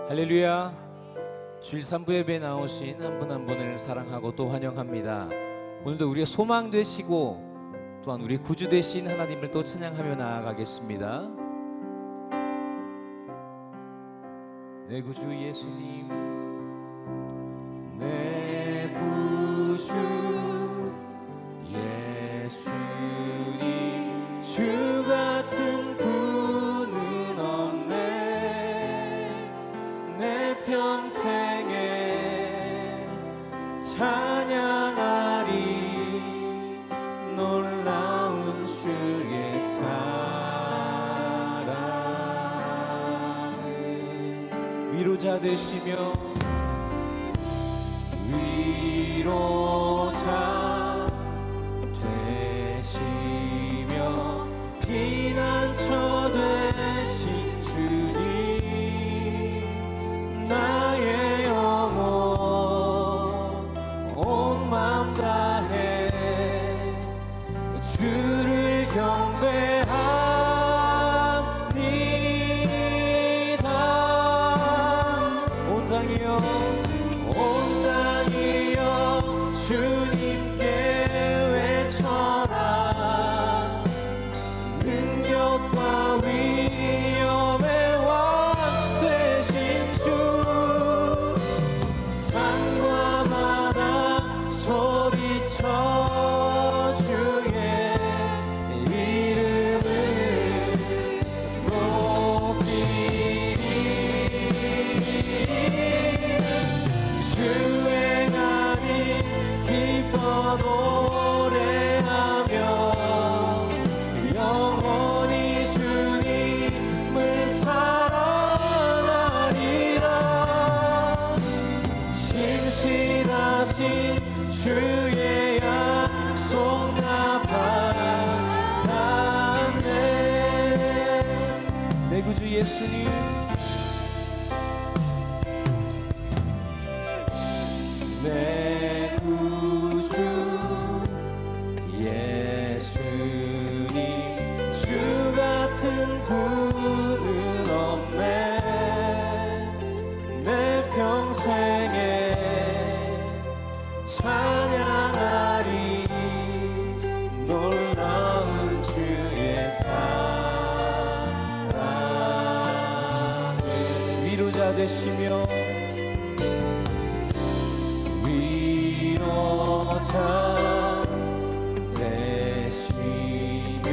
할렐루야. 주일 3부 예배에 나오신 한 분 한 분을 사랑하고 또 환영합니다. 오늘도 우리의 소망 되시고 또한 우리의 구주 되신 하나님을 또 찬양하며 나아가겠습니다. 내 구주 예수님, 내 구주 예수님, 주 같은 분은 없네. 내 평생에 찬양하리 놀라운 주의 사랑을. 위로자 되시며 위로자 되시며 피난처 되신 주님, 나의 영혼 온 마음 다해 주를 경배합니다. 온 땅이여 온 땅이여 주님께 외쳐라. 능력과 위엄의 왕 되신 주, 산과 바다 소리쳐 주의 이름을 높이리. 주의 행하니 기뻐 노래하며 영원히 주님을 사랑하리라. 신실하신 주의 약속 나 받았네. 내 구주 예수님, 내 구주 예수님, 주 같은 분은 없네. 내 평생에 찬양하리 놀라운 주의 사랑을. 위로자 되시며 위로자 되시며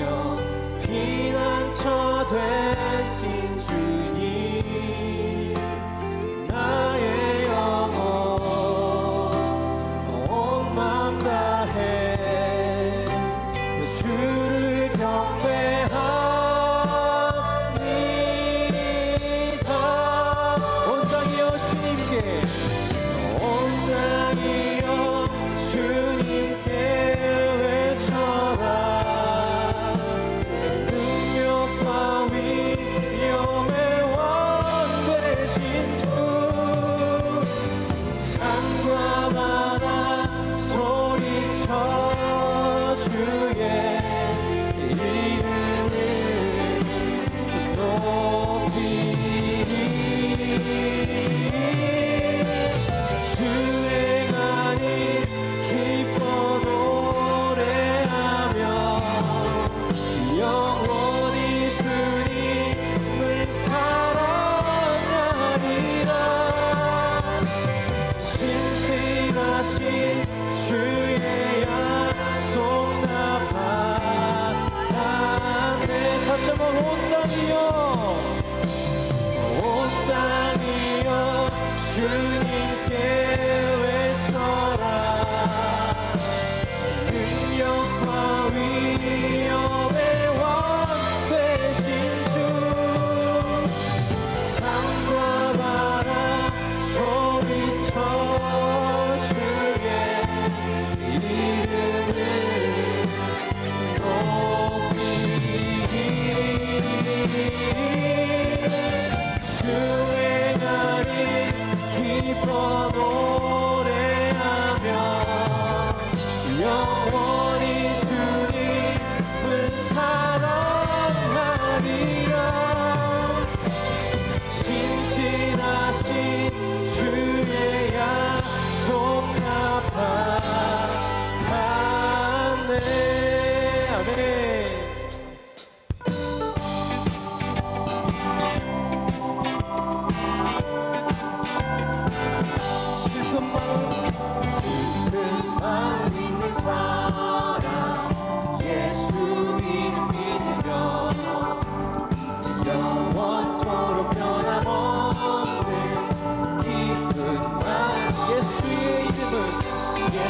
피난처 되신 주님, 나의 영혼 온 마음 다해 주를 경배합니다. 온 땅이여 주님께, 온 땅이여 주님께 외쳐라. 능력과 위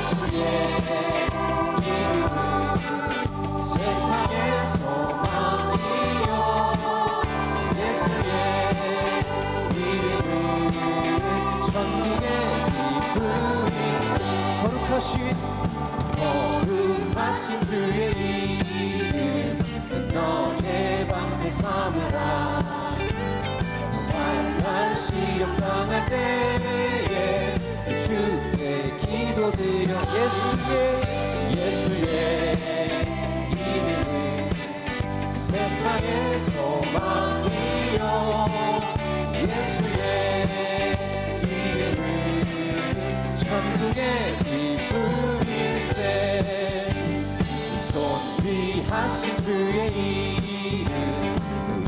예수의 이름은 세상의 소망이요 예수의 이름은 천국의 기쁨이세 거룩하신 주의 이름 너의 방패 삼으라 환난 시험 당할 때에 주께 기도드려 예수의 이름은 세상의 소망이요 예수의 이름은 천국의 기쁨일세 존귀하신 주의 이름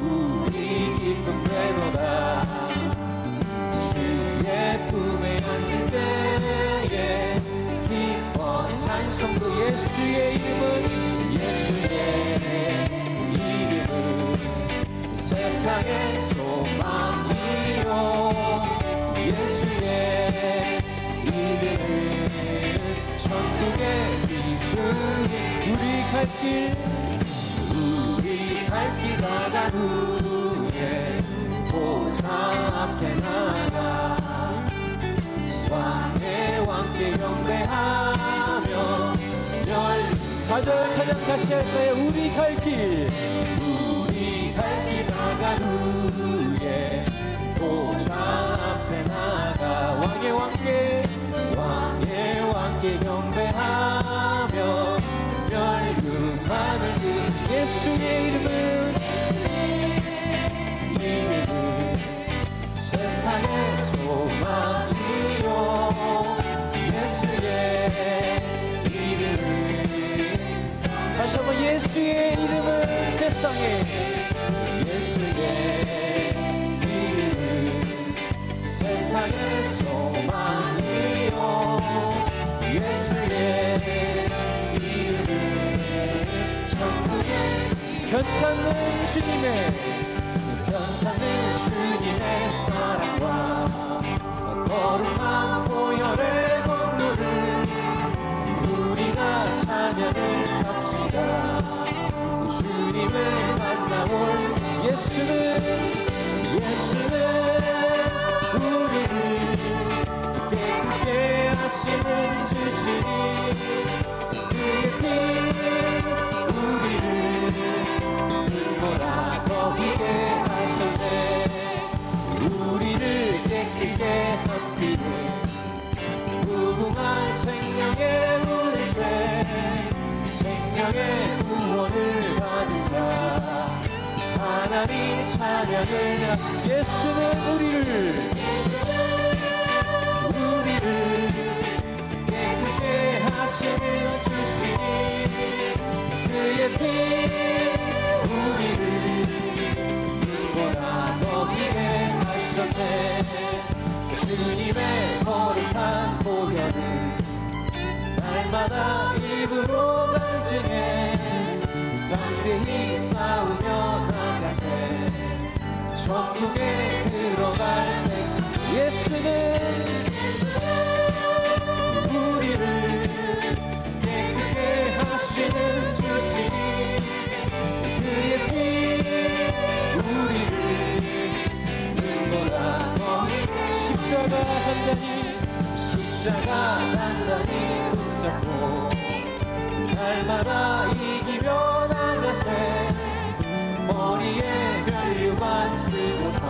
우리 기쁨 되도다 주의 품에 안길 때에 기뻐 찬송 그 예수의 이름은 세상의 소망이요 예수의 이름은 천국의 기쁨이 우리 갈 길 가다 후에 보좌 앞에 나가 왕께 경배하며 가절 찬양 다시 할까요? 우리 갈 길 나간 후에 보좌 앞에 나가 왕의 왕께 경배하며 멸류관을 그 예수의 이름은 세상의 소망이요 예수의 이름은 다시 한번 예수의 이름은 예수의 이름은 세상의 소망이요 예수의 이름은 천국의 괜찮은 주님의 사랑과 거룩한 보혈의 공로를 우리가 찬양을 합시다 주님을 만나올 예수는 우리를 깨끗게 하시는 주시니 그의 피 우리를 눈보라 더 희게 하셨네 우리를 깨끗게 한 피는 무궁한 생명의 물새 생명의 구원을 받은 자 하나님 찬양을 예수는 우리를 깨끗게 하시는 주시니 그의 피 우리를 눈보라 더 희게 하셨네 주님의 거룩한 보혈을 날마다 입으로 간증해 담대히 싸우며 나가세 천국에 들어갈 때 예수는 우리를 깨끗게 하시는 주시니 그의 피 우리를 눈보라 더 십자가 단단히 붙잡고 날마다 이기며 나가세 머리에 멸류관 쓰고서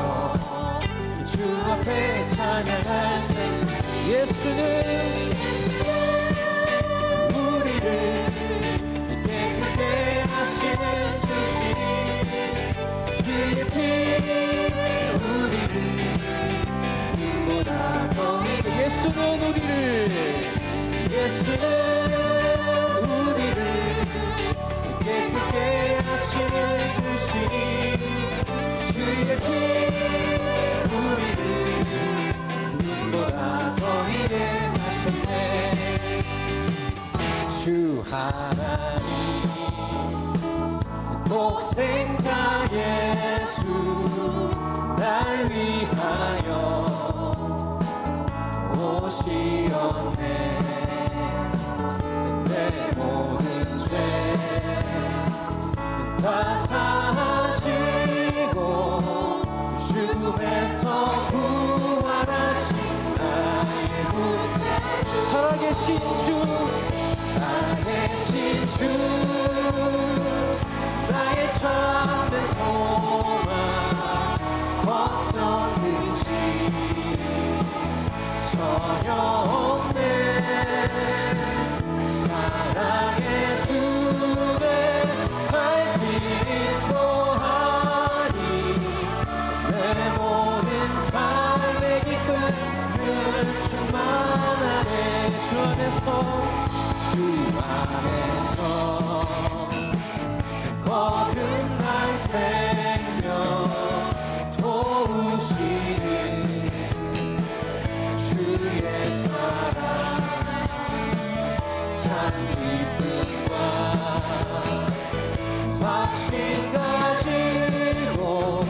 주 앞에 찬양할 때 예수는 우리를 깨끗게 하시는 주시니 주의 피 우리를 눈보다 더 예수는 우리를 깨끗게 하시는 주시니 주의 피 우리를 눈보다 더 희게 하셨네 주 하나님 독생자 예수 날 위하여 오시었네 사시고 죽음에서 부활하신 나의 구주 살아계신 주 살아계신 주 나의 참된 소망 걱정 근심 전혀 없네 사랑의 주에 발길 인도하니 내 모든 삶의 기쁨을 충만하네 주 안에서 거듭난 생명 도우시는 주의 사랑 참 기쁨과 확신 가지고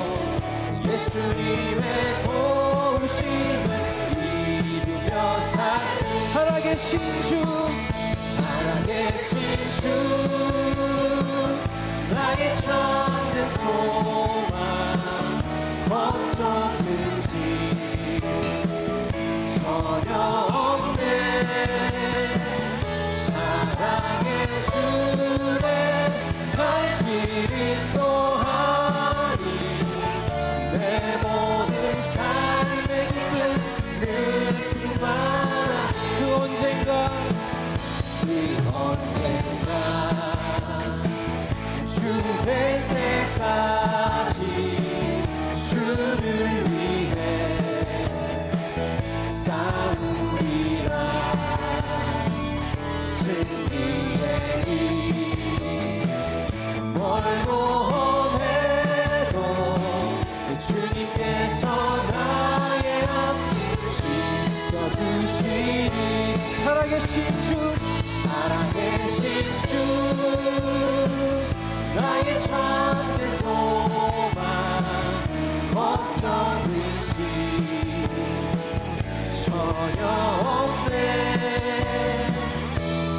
예수님의 도우심을 입으며 살아계신 주 나의 참된 소망 걱정 근심 전혀 없네 사랑의 주에 발길 인도하니 내 모든 삶의 기쁨을 충만한 그 언젠가 주 뵐 때까지 주를 위해 싸우리라 승리의 길 멀고 험해도 주님께서 나의 앞 지켜주시니 살아계신 주 나의 참된 소망 걱정 근심 전혀 없네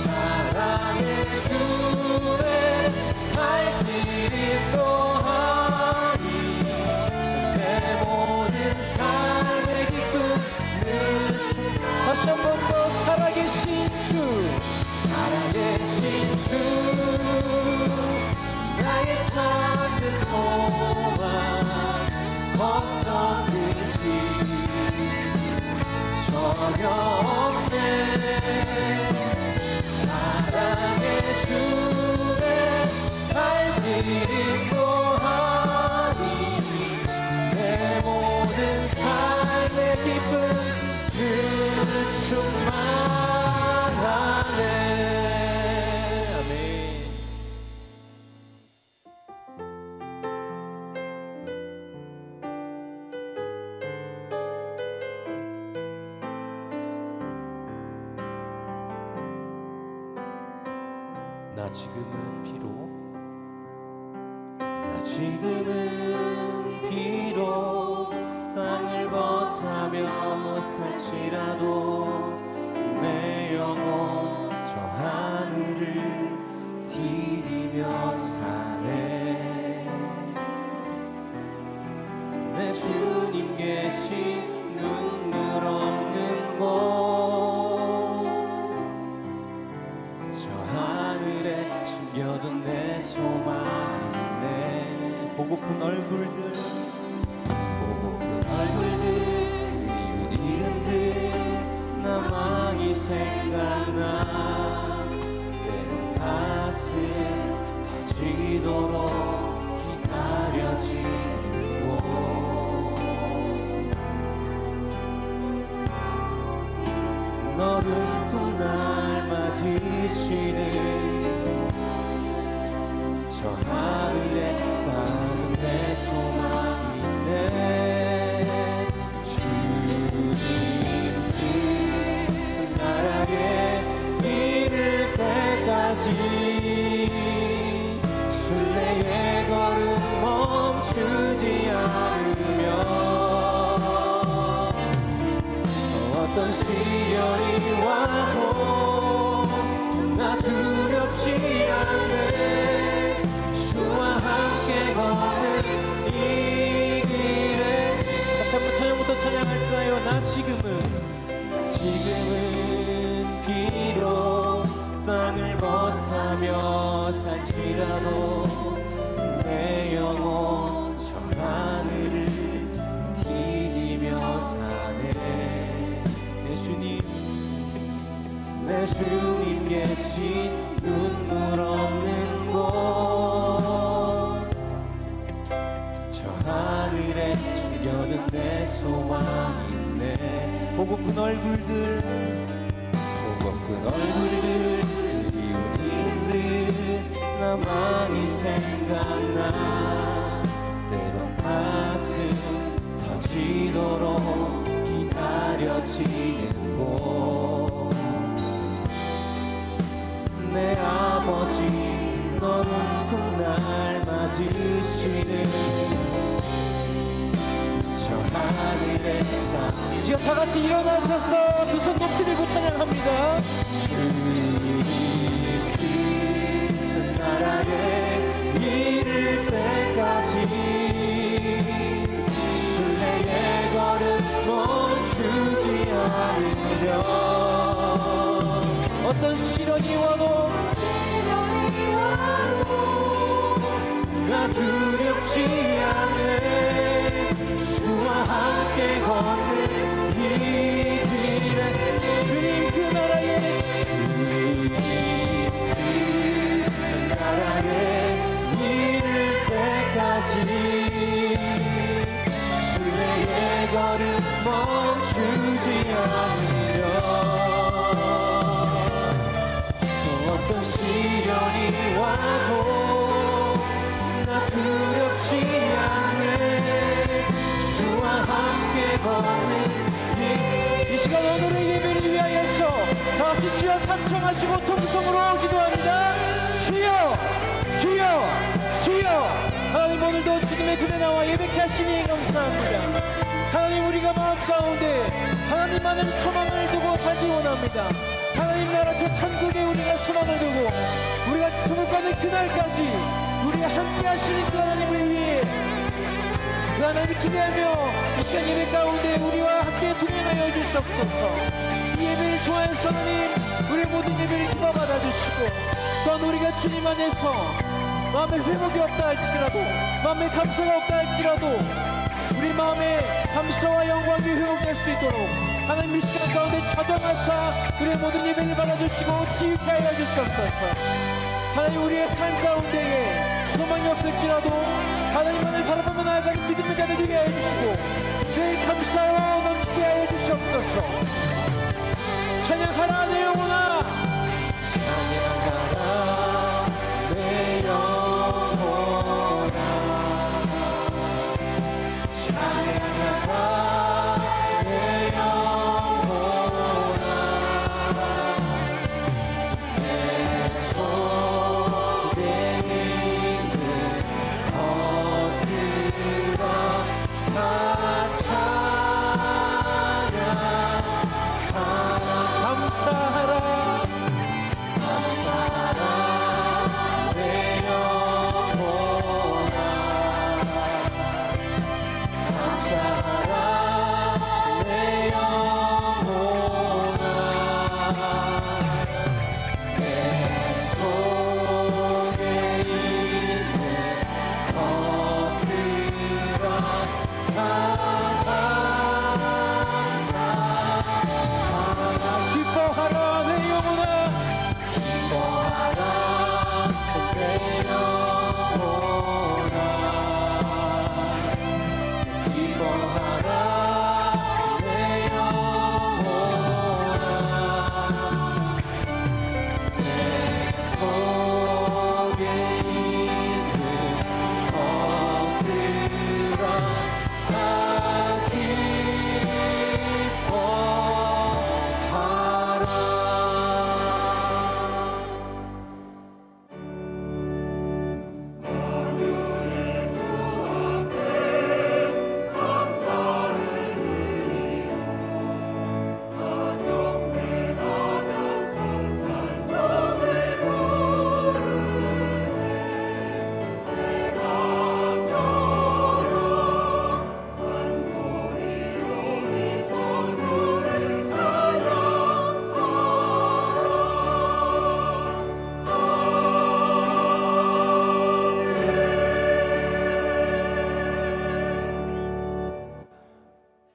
사랑의 주에 발길 인도하니 내 모든 삶의 기쁨을 다시 한 번 더 살아계신 주 나의 참된 소망 걱정 근심 전혀 없네 사랑의 주에 발길 인도하니 내 모든 삶의 기쁨을 충만하네 나 지금은 비록 땅을 버타며 살지라도 내 영혼 저 하늘을 디디며 사네 내 주님 계신 눈물 없는 곳 숨겨둔 내 소망이네 보고픈 얼굴들 그리운 이름들 나만이 생각나 때론 가슴 터지도록 기다려지는 곳 너를 날 맞으시는 저 하늘에 쌓은 내 소망인데 주님 그 나라에 이를 때까지 순례의 걸음 곁은 내 소망이네. 보고픈 얼굴들 그리운 이름들 나만이 생각나. 때론 가슴 터지도록 기다려지는 곳. 내 아버지 너는 꼭 날 맞으시는 저 하늘의 상. 이제 다 같이 일어나셔서 두 손 높이 들고 찬양합니다. 주님 그 나라에 이를 때까지 순례의 걸음 멈추지 않으려. 어떤 시련이 와도 나 두렵지 않네. 주와 함께 걷는 이 길에. 주님 그 나라에 이를 때까지 순례의 걸음 멈추지 않으려. 어떤 시련이 와도 나 두렵지 않네. 주와 함께 걷는 이 시간 오늘의 예배를 위하여서 다 같이 주여 삼청하시고 통성으로 기도합니다. 주여 주여 주여. 하나님 오늘도 주님의 전에 나와 예배케 하시니 감사합니다. 하나님 우리가 마음 가운데 하나님만은 소망을 두고 살기 원합니다. 하나님 나라 저 천국에 우리가 소망을 두고 우리가 통곡하는 그날까지 우리가 함께 하시는 그 하나님을 위해 그 하나님을 기대하며 이 시간 예배 가운데 우리와 함께 동행하여 주시옵소서. 이 예배를 통하여서 하나님 우리의 모든 예배를 기뻐 받아주시고 또한 우리가 주님 안에서 마음에 회복이 없다 할지라도 마음에 감사가 없다 할지라도 우리 마음에 감사와 영광이 회복될 수 있도록 하나님 이 시간 가운데 찾아나사 우리의 모든 예배를 받아주시고 지휘케 하여 주시옵소서. 하나님 우리의 삶 가운데에 소망이 없을지라도 하나님만을 바라보며 나아가는 믿음의 자들 되게 하여 주시고 늘 감사와 넘치게 하여 주시옵소서. 찬양하라 내 영혼아 찬양하라 내 영혼아 찬양하라 내 영혼아 내 속에 있는 것들아 다 찬양하라. 감사하라 감사하라 내 영혼아 감사하라 내 영혼아 내 속에 있는 것들아 다 감사하라. 기뻐하라 내 영혼아 기뻐하라 내 영혼아 기뻐하라 내 영혼아 내 속에 있는 것들아 다 기뻐하라.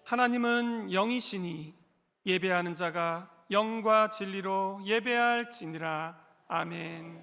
하나님은 영이시니 예배하는 자가 영과 진리로 예배할지니라. 아멘.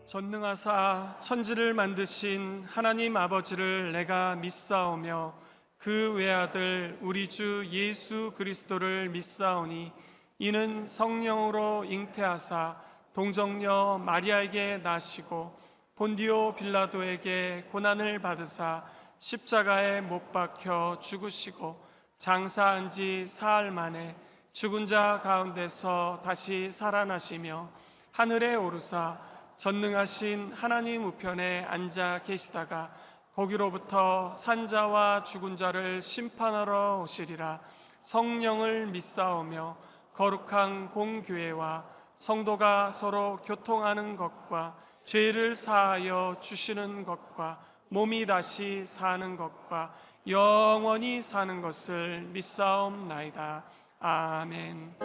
전능하사 천지를 만드신 하나님 아버지를 내가 믿사오며 그 외아들 우리 주 예수 그리스도를 믿사오니 이는 성령으로 잉태하사 동정녀 마리아에게 나시고 본디오 빌라도에게 고난을 받으사 십자가에 못 박혀 죽으시고 장사한 지 사흘 만에 죽은 자 가운데서 다시 살아나시며 하늘에 오르사 전능하신 하나님 우편에 앉아 계시다가 거기로부터 산자와 죽은 자를 심판하러 오시리라. 성령을 믿사오며 거룩한 공교회와 성도가 서로 교통하는 것과 죄를 사하여 주시는 것과 몸이 다시 사는 것과 영원히 사는 것을 믿사옵나이다. 아멘.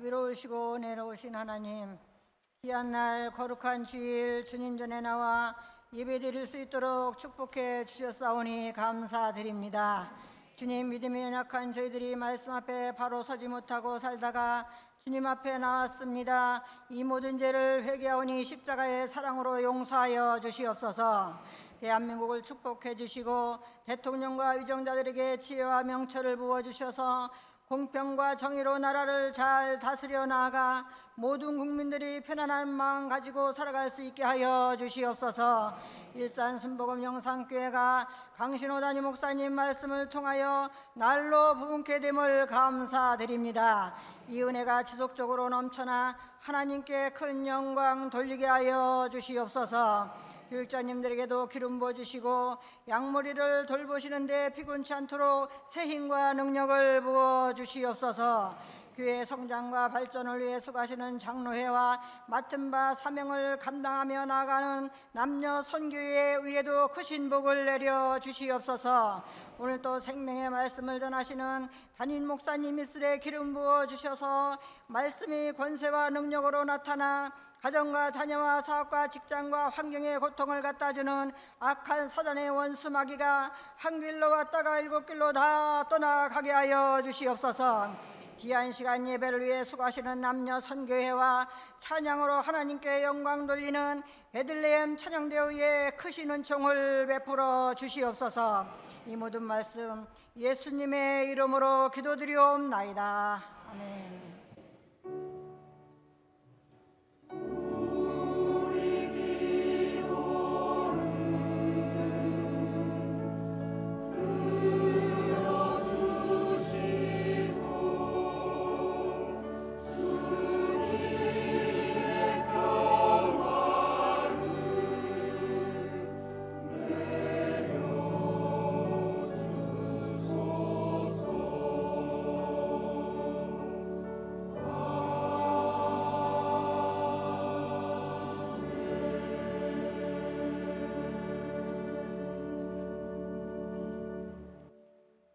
자비로우시고 은혜로우신 하나님, 귀한 날 거룩한 주일 주님 전에 나와 예배드릴 수 있도록 축복해 주셨사오니 감사드립니다. 주님, 믿음이 연약한 저희들이 말씀 앞에 바로 서지 못하고 살다가 주님 앞에 나왔습니다. 이 모든 죄를 회개하오니 십자가의 사랑으로 용서하여 주시옵소서. 대한민국을 축복해 주시고 대통령과 위정자들에게 지혜와 명철을 부어주셔서 공평과 정의로 나라를 잘 다스려 나아가 모든 국민들이 편안한 마음 가지고 살아갈 수 있게 하여 주시옵소서. 일산 순복음 영상교회가 강신호 담임 목사님 말씀을 통하여 날로 부흥케 됨을 감사드립니다. 이 은혜가 지속적으로 넘쳐나 하나님께 큰 영광 돌리게 하여 주시옵소서. 교육자님들에게도 기름 부어주시고 양머리를 돌보시는데 피곤치 않도록 새 힘과 능력을 부어주시옵소서. 교회 성장과 발전을 위해 수고하시는 장로회와 맡은 바 사명을 감당하며 나아가는 남녀 선교회 위에도 크신 복을 내려 주시옵소서. 오늘 또 생명의 말씀을 전하시는 담임 목사님 입술에 기름 부어 주셔서 말씀이 권세와 능력으로 나타나 가정과 자녀와 사업과 직장과 환경의 고통을 갖다주는 악한 사단의 원수 마귀가 한 길로 왔다가 일곱 길로 다 떠나가게 하여 주시옵소서. 귀한 시간 예배를 위해 수고하시는 남녀 선교회와 찬양으로 하나님께 영광 돌리는 베들레헴 찬양대회에 크신 은총을 베풀어 주시옵소서. 이 모든 말씀 예수님의 이름으로 기도드리옵나이다. 아멘.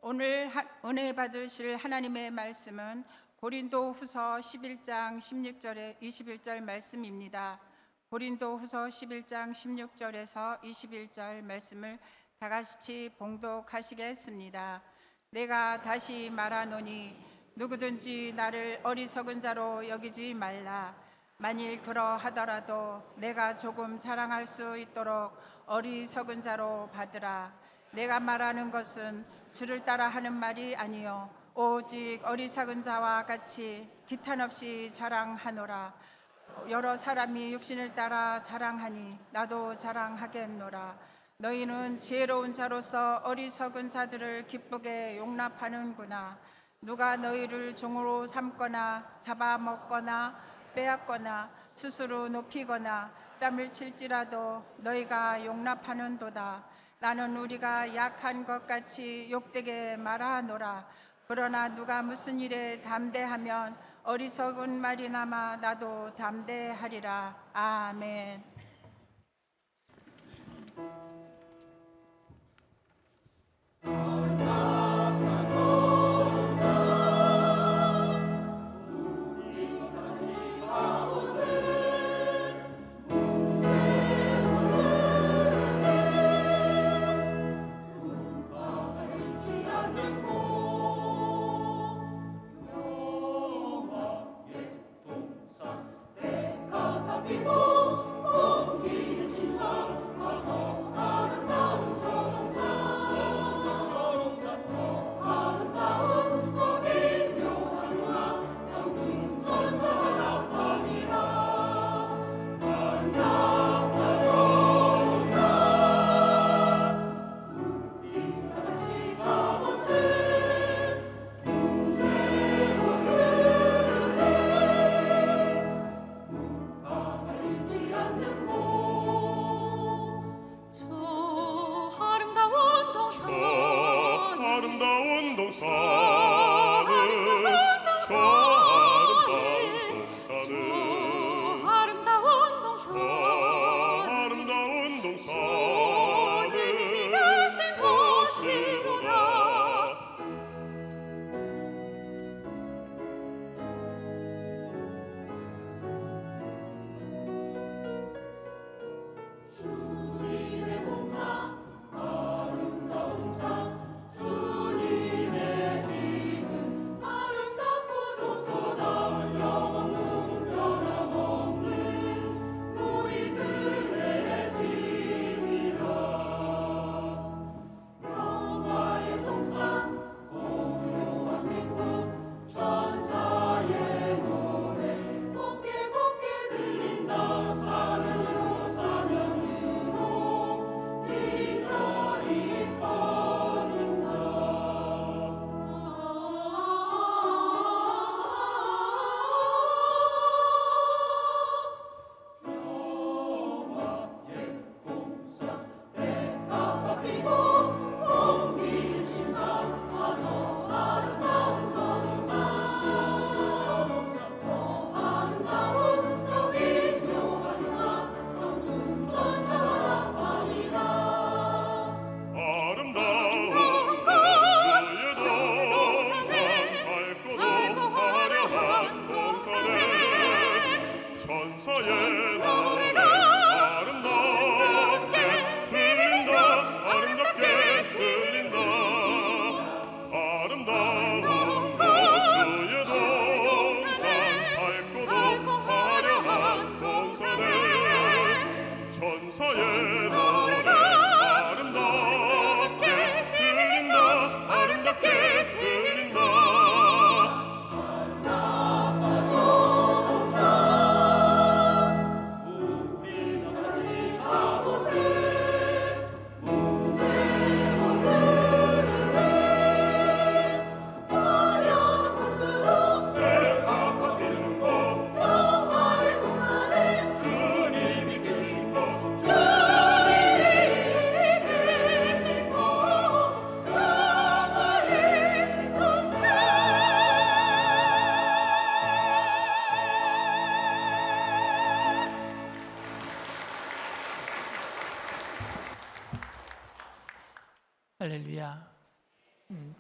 오늘 은혜 받으실 하나님의 말씀은 고린도후서 11장 16절에 21절 말씀입니다. 고린도후서 11장 16절에서 21절 말씀을 다 같이 봉독하시겠습니다. 내가 다시 말하노니 누구든지 나를 어리석은 자로 여기지 말라. 만일 그러하더라도 내가 조금 자랑할 수 있도록 어리석은 자로 받으라. 내가 말하는 것은 주를 따라 하는 말이 아니요 오직 어리석은 자와 같이 기탄 없이 자랑하노라. 여러 사람이 육신을 따라 자랑하니 나도 자랑하겠노라. 너희는 지혜로운 자로서 어리석은 자들을 기쁘게 용납하는구나. 누가 너희를 종으로 삼거나 잡아먹거나 빼앗거나 스스로 높이거나 뺨을 칠지라도 너희가 용납하는도다. 나는 우리가 약한 것 같이 욕되게 말하노라. 그러나 누가 무슨 일에 담대하면 어리석은 말이나마 나도 담대하리라. 아멘. 주님의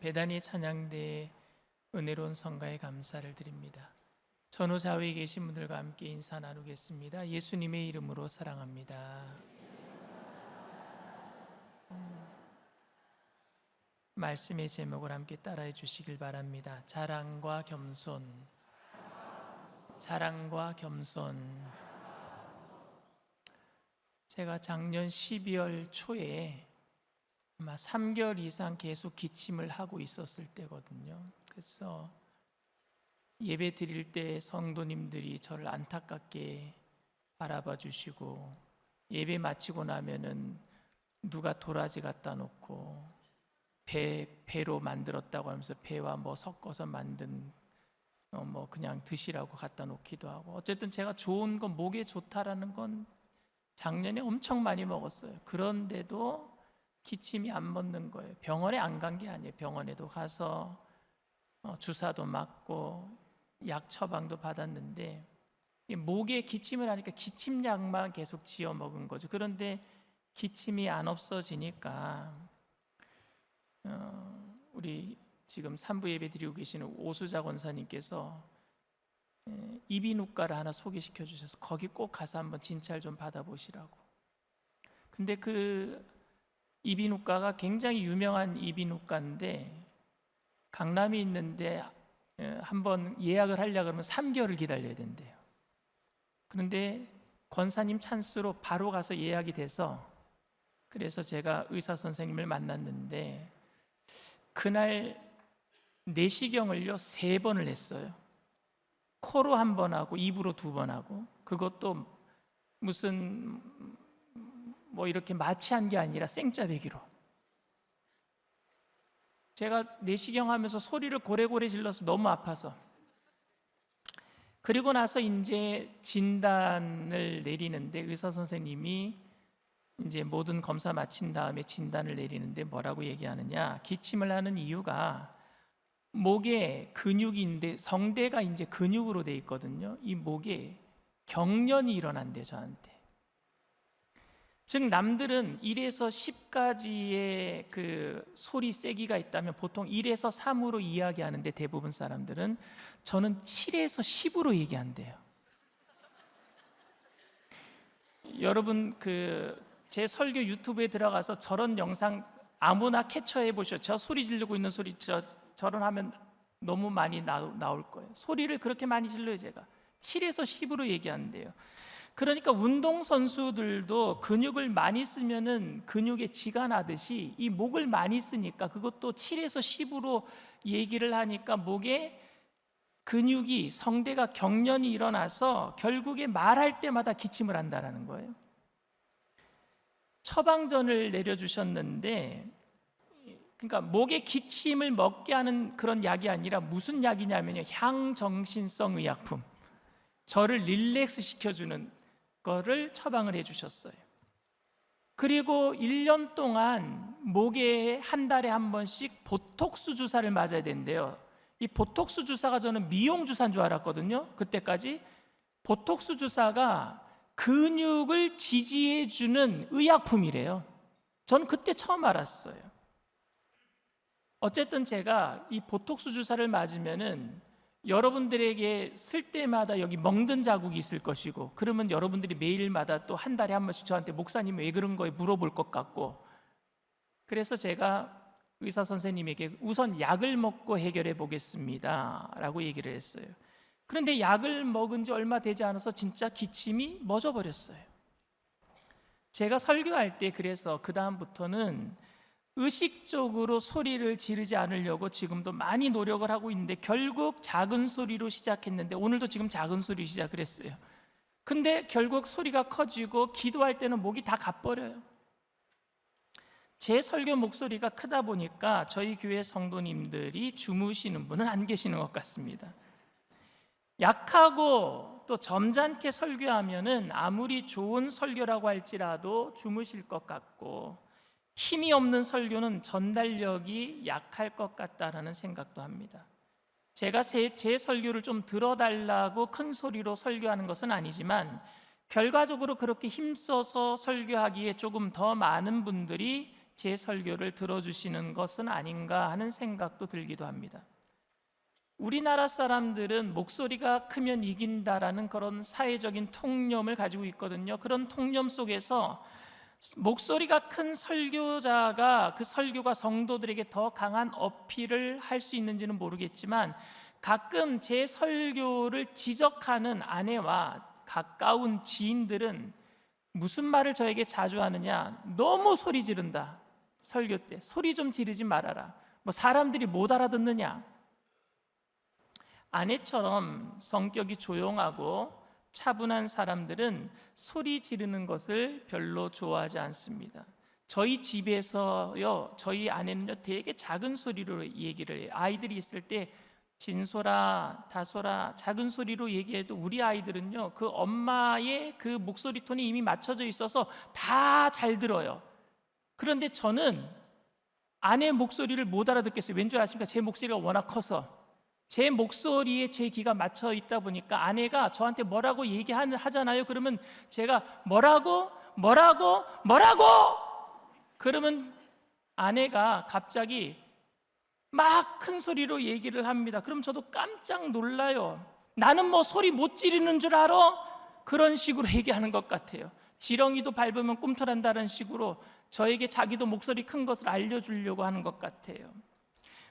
배단위 찬양대의 은혜로운 성가에 감사를 드립니다. 전후 좌우에 계신 분들과 함께 인사 나누겠습니다. 예수님의 이름으로 사랑합니다. 말씀의 제목을 함께 따라해 주시길 바랍니다. 자랑과 겸손. 자랑과 겸손. 제가 작년 12월 초에 아마 3개월 이상 계속 기침을 하고 있었을 때거든요. 그래서 예배 드릴 때 성도님들이 저를 안타깝게 바라봐 주시고, 예배 마치고 나면은 누가 도라지 갖다 놓고 배로 만들었다고 하면서 배와 뭐 섞어서 만든 뭐 그냥 드시라고 갖다 놓기도 하고, 어쨌든 제가 좋은 건, 목에 좋다라는 건 작년에 엄청 많이 먹었어요. 그런데도 기침이 안 멎는 거예요. 병원에 안 간 게 아니에요. 병원에도 가서 주사도 맞고 약 처방도 받았는데, 목에 기침을 하니까 기침약만 계속 지어 먹은 거죠. 그런데 기침이 안 없어지니까 우리 지금 산부 예배 드리고 계시는 오수자 권사님께서 이비인후과를 하나 소개시켜 주셔서 거기 꼭 가서 한번 진찰 좀 받아보시라고. 근데 그 이비인후과가 굉장히 유명한 이비인후과인데 강남이 있는데 한번 예약을 하려고 그러면 3개월을 기다려야 된대요. 그런데 권사님 찬스로 바로 가서 예약이 돼서, 그래서 제가 의사 선생님을 만났는데 그날 내시경을요 3번을 했어요. 코로 1번 하고 입으로 2번 하고, 그것도 무슨 뭐 이렇게 마취한 게 아니라 생짜배기로. 제가 내시경 하면서 소리를 고래고래 질러서 너무 아파서. 그리고 나서 이제 진단을 내리는데 의사 선생님이 이제 모든 검사 마친 다음에 진단을 내리는데 뭐라고 얘기하느냐, 기침을 하는 이유가 목에 근육인데 성대가 이제 근육으로 돼 있거든요. 이 목에 경련이 일어난대, 저한테. 즉 남들은 1에서 10까지의 그 소리 세기가 있다면 보통 1에서 3으로 이야기하는데, 대부분 사람들은 저는 7에서 10으로 얘기한대요. 여러분 제 설교 유튜브에 들어가서 저런 영상 아무나 캡처해 보셔. 저 소리 지르고 있는 소리 저런 하면 너무 많이 나올 거예요. 소리를 그렇게 많이 질러요. 제가 7에서 10으로 얘기한대요. 그러니까 운동선수들도 근육을 많이 쓰면은 근육에 쥐가 나듯이 이 목을 많이 쓰니까 그것도 7에서 10으로 얘기를 하니까 목에 근육이, 성대가 경련이 일어나서 결국에 말할 때마다 기침을 한다는 거예요. 처방전을 내려주셨는데, 그러니까 목에 기침을 먹게 하는 그런 약이 아니라 무슨 약이냐면요, 향정신성 의약품, 저를 릴렉스 시켜주는 거를 처방을 해주셨어요. 그리고 1년 동안 목에 한 달에 한 번씩 보톡스 주사를 맞아야 된대요. 이 보톡스 주사가 저는 미용 주사인 줄 알았거든요. 그때까지. 보톡스 주사가 근육을 지지해주는 의약품이래요. 저는 그때 처음 알았어요. 어쨌든 제가 이 보톡스 주사를 맞으면은 여러분들에게 쓸 때마다 여기 멍든 자국이 있을 것이고, 그러면 여러분들이 매일마다 또 한 달에 한 번씩 저한테 목사님 왜 그런 거에 물어볼 것 같고, 그래서 제가 의사 선생님에게 우선 약을 먹고 해결해 보겠습니다 라고 얘기를 했어요. 그런데 약을 먹은 지 얼마 되지 않아서 진짜 기침이 멎어버렸어요. 제가 설교할 때 그래서 그 다음부터는 의식적으로 소리를 지르지 않으려고 지금도 많이 노력을 하고 있는데, 결국 작은 소리로 시작했는데 오늘도 지금 작은 소리 시작을 했어요. 근데 결국 소리가 커지고 기도할 때는 목이 다 가버려요. 제 설교 목소리가 크다 보니까 저희 교회 성도님들이 주무시는 분은 안 계시는 것 같습니다. 약하고 또 점잖게 설교하면은 아무리 좋은 설교라고 할지라도 주무실 것 같고, 힘이 없는 설교는 전달력이 약할 것 같다라는 생각도 합니다. 제가 제 설교를 좀 들어달라고 큰 소리로 설교하는 것은 아니지만, 결과적으로 그렇게 힘써서 설교하기에 조금 더 많은 분들이 제 설교를 들어주시는 것은 아닌가 하는 생각도 들기도 합니다. 우리나라 사람들은 목소리가 크면 이긴다라는 그런 사회적인 통념을 가지고 있거든요. 그런 통념 속에서 목소리가 큰 설교자가 그 설교가 성도들에게 더 강한 어필을 할 수 있는지는 모르겠지만, 가끔 제 설교를 지적하는 아내와 가까운 지인들은 무슨 말을 저에게 자주 하느냐, 너무 소리 지른다, 설교 때 소리 좀 지르지 말아라, 뭐 사람들이 못 알아듣느냐. 아내처럼 성격이 조용하고 차분한 사람들은 소리 지르는 것을 별로 좋아하지 않습니다. 저희 집에서요, 저희 아내는요 되게 작은 소리로 얘기를 해요. 아이들이 있을 때 진소라, 다소라 작은 소리로 얘기해도 우리 아이들은요 그 엄마의 그 목소리 톤이 이미 맞춰져 있어서 다 잘 들어요. 그런데 저는 아내 목소리를 못 알아듣겠어요. 왠 줄 아십니까? 제 목소리가 워낙 커서. 제 목소리에 제 귀가 맞춰 있다 보니까 아내가 저한테 뭐라고 얘기하잖아요. 그러면 제가 뭐라고 그러면 아내가 갑자기 막 큰 소리로 얘기를 합니다. 그럼 저도 깜짝 놀라요. 나는 뭐 소리 못 지르는 줄 알아? 그런 식으로 얘기하는 것 같아요. 지렁이도 밟으면 꿈틀한다는 식으로 저에게 자기도 목소리 큰 것을 알려주려고 하는 것 같아요.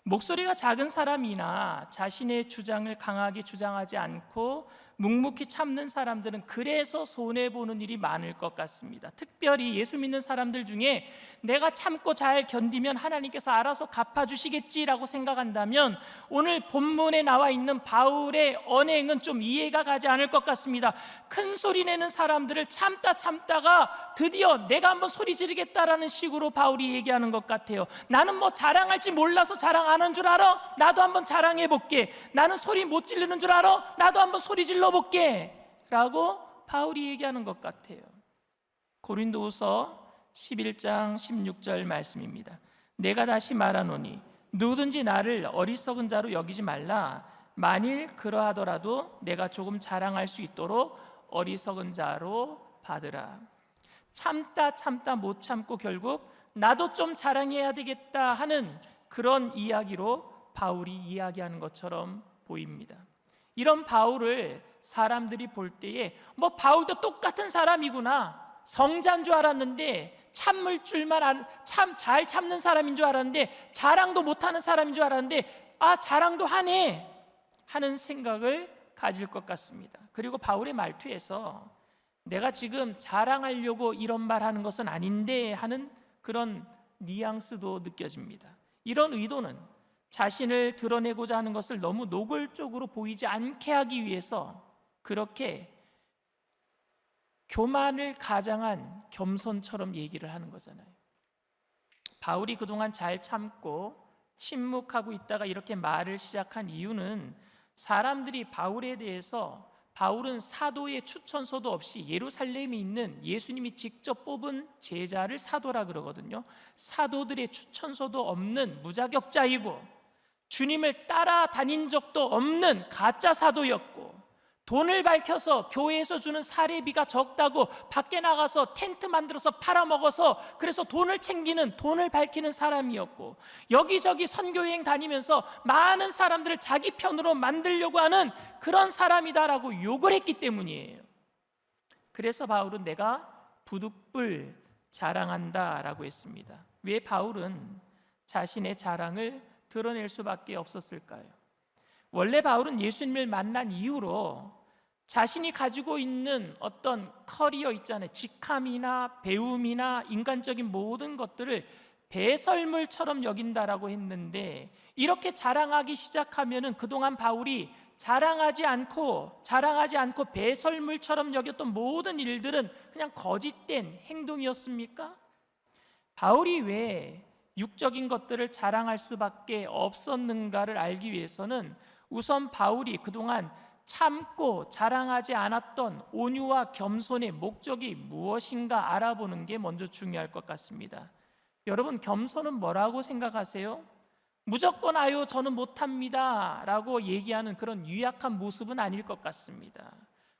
목소리가 작은 사람이나 자신의 주장을 강하게 주장하지 않고 묵묵히 참는 사람들은 그래서 손해보는 일이 많을 것 같습니다. 특별히 예수 믿는 사람들 중에 내가 참고 잘 견디면 하나님께서 알아서 갚아주시겠지라고 생각한다면 오늘 본문에 나와 있는 바울의 언행은 좀 이해가 가지 않을 것 같습니다. 큰 소리 내는 사람들을 참다가 드디어 내가 한번 소리 지르겠다라는 식으로 바울이 얘기하는 것 같아요. 나는 뭐 자랑할지 몰라서 자랑 안 한 줄 알아? 나도 한번 자랑해볼게. 나는 소리 못 지르는 줄 알아? 나도 한번 소리 질러볼게 라고 바울이 얘기하는 것 같아요. 고린도후서 11장 16절 말씀입니다. 내가 다시 말하노니 누구든지 나를 어리석은 자로 여기지 말라. 만일 그러하더라도 내가 조금 자랑할 수 있도록 어리석은 자로 받으라. 참다 못 참고 결국 나도 좀 자랑해야 되겠다 하는 그런 이야기로 바울이 이야기하는 것처럼 보입니다. 이런 바울을 사람들이 볼 때에 뭐 바울도 똑같은 사람이구나, 성자인 줄 알았는데 참을 줄만 잘 참는 사람인 줄 알았는데 자랑도 못하는 사람인 줄 알았는데 자랑도 하네 하는 생각을 가질 것 같습니다. 그리고 바울의 말투에서 내가 지금 자랑하려고 이런 말하는 것은 아닌데 하는 그런 뉘앙스도 느껴집니다. 이런 의도는 자신을 드러내고자 하는 것을 너무 노골적으로 보이지 않게 하기 위해서 그렇게 교만을 가장한 겸손처럼 얘기를 하는 거잖아요. 바울이 그동안 잘 참고 침묵하고 있다가 이렇게 말을 시작한 이유는 사람들이 바울에 대해서 바울은 사도의 추천서도 없이 예루살렘에 있는 예수님이 직접 뽑은 제자를 사도라 그러거든요. 사도들의 추천서도 없는 무자격자이고 주님을 따라다닌 적도 없는 가짜 사도였고 돈을 밝혀서 교회에서 주는 사례비가 적다고 밖에 나가서 텐트 만들어서 팔아먹어서 그래서 돈을 챙기는, 돈을 밝히는 사람이었고 여기저기 선교여행 다니면서 많은 사람들을 자기 편으로 만들려고 하는 그런 사람이다라고 욕을 했기 때문이에요. 그래서 바울은 내가 부득불 자랑한다라고 했습니다. 왜 바울은 자신의 자랑을 드러낼 수밖에 없었을까요? 원래 바울은 예수님을 만난 이후로 자신이 가지고 있는 어떤 커리어 있잖아요. 직함이나 배움이나 인간적인 모든 것들을 배설물처럼 여긴다라고 했는데 이렇게 자랑하기 시작하면은 그동안 바울이 자랑하지 않고 배설물처럼 여겼던 모든 일들은 그냥 거짓된 행동이었습니까? 바울이 왜 육적인 것들을 자랑할 수밖에 없었는가를 알기 위해서는 우선 바울이 그동안 참고 자랑하지 않았던 온유와 겸손의 목적이 무엇인가 알아보는 게 먼저 중요할 것 같습니다. 여러분, 겸손은 뭐라고 생각하세요? 무조건 아유 저는 못합니다 라고 얘기하는 그런 유약한 모습은 아닐 것 같습니다.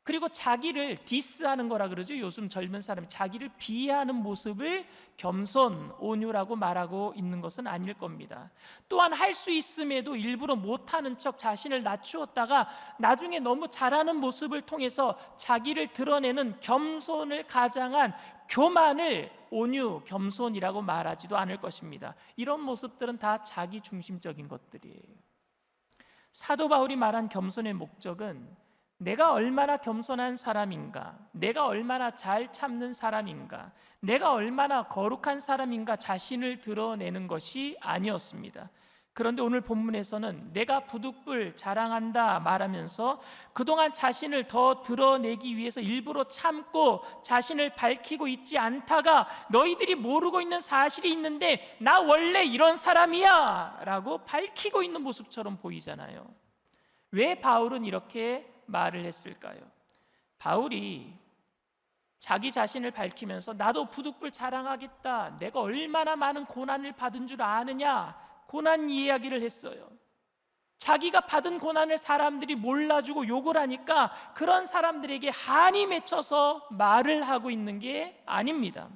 그리고 자기를 디스하는 거라 그러죠. 요즘 젊은 사람이 자기를 비하하는 모습을 겸손, 온유라고 말하고 있는 것은 아닐 겁니다. 또한 할 수 있음에도 일부러 못하는 척 자신을 낮추었다가 나중에 너무 잘하는 모습을 통해서 자기를 드러내는 겸손을 가장한 교만을 온유, 겸손이라고 말하지도 않을 것입니다. 이런 모습들은 다 자기 중심적인 것들이에요. 사도 바울이 말한 겸손의 목적은 내가 얼마나 겸손한 사람인가, 내가 얼마나 잘 참는 사람인가, 내가 얼마나 거룩한 사람인가 자신을 드러내는 것이 아니었습니다. 그런데 오늘 본문에서는 내가 부득불 자랑한다 말하면서 그동안 자신을 더 드러내기 위해서 일부러 참고 자신을 밝히고 있지 않다가 너희들이 모르고 있는 사실이 있는데 나 원래 이런 사람이야 라고 밝히고 있는 모습처럼 보이잖아요. 왜 바울은 이렇게 말을 했을까요? 바울이 자기 자신을 밝히면서 나도 부득불 자랑하겠다, 내가 얼마나 많은 고난을 받은 줄 아느냐, 고난 이야기를 했어요. 자기가 받은 고난을 사람들이 몰라주고 욕을 하니까 그런 사람들에게 한이 맺혀서 말을 하고 있는 게 아닙니다.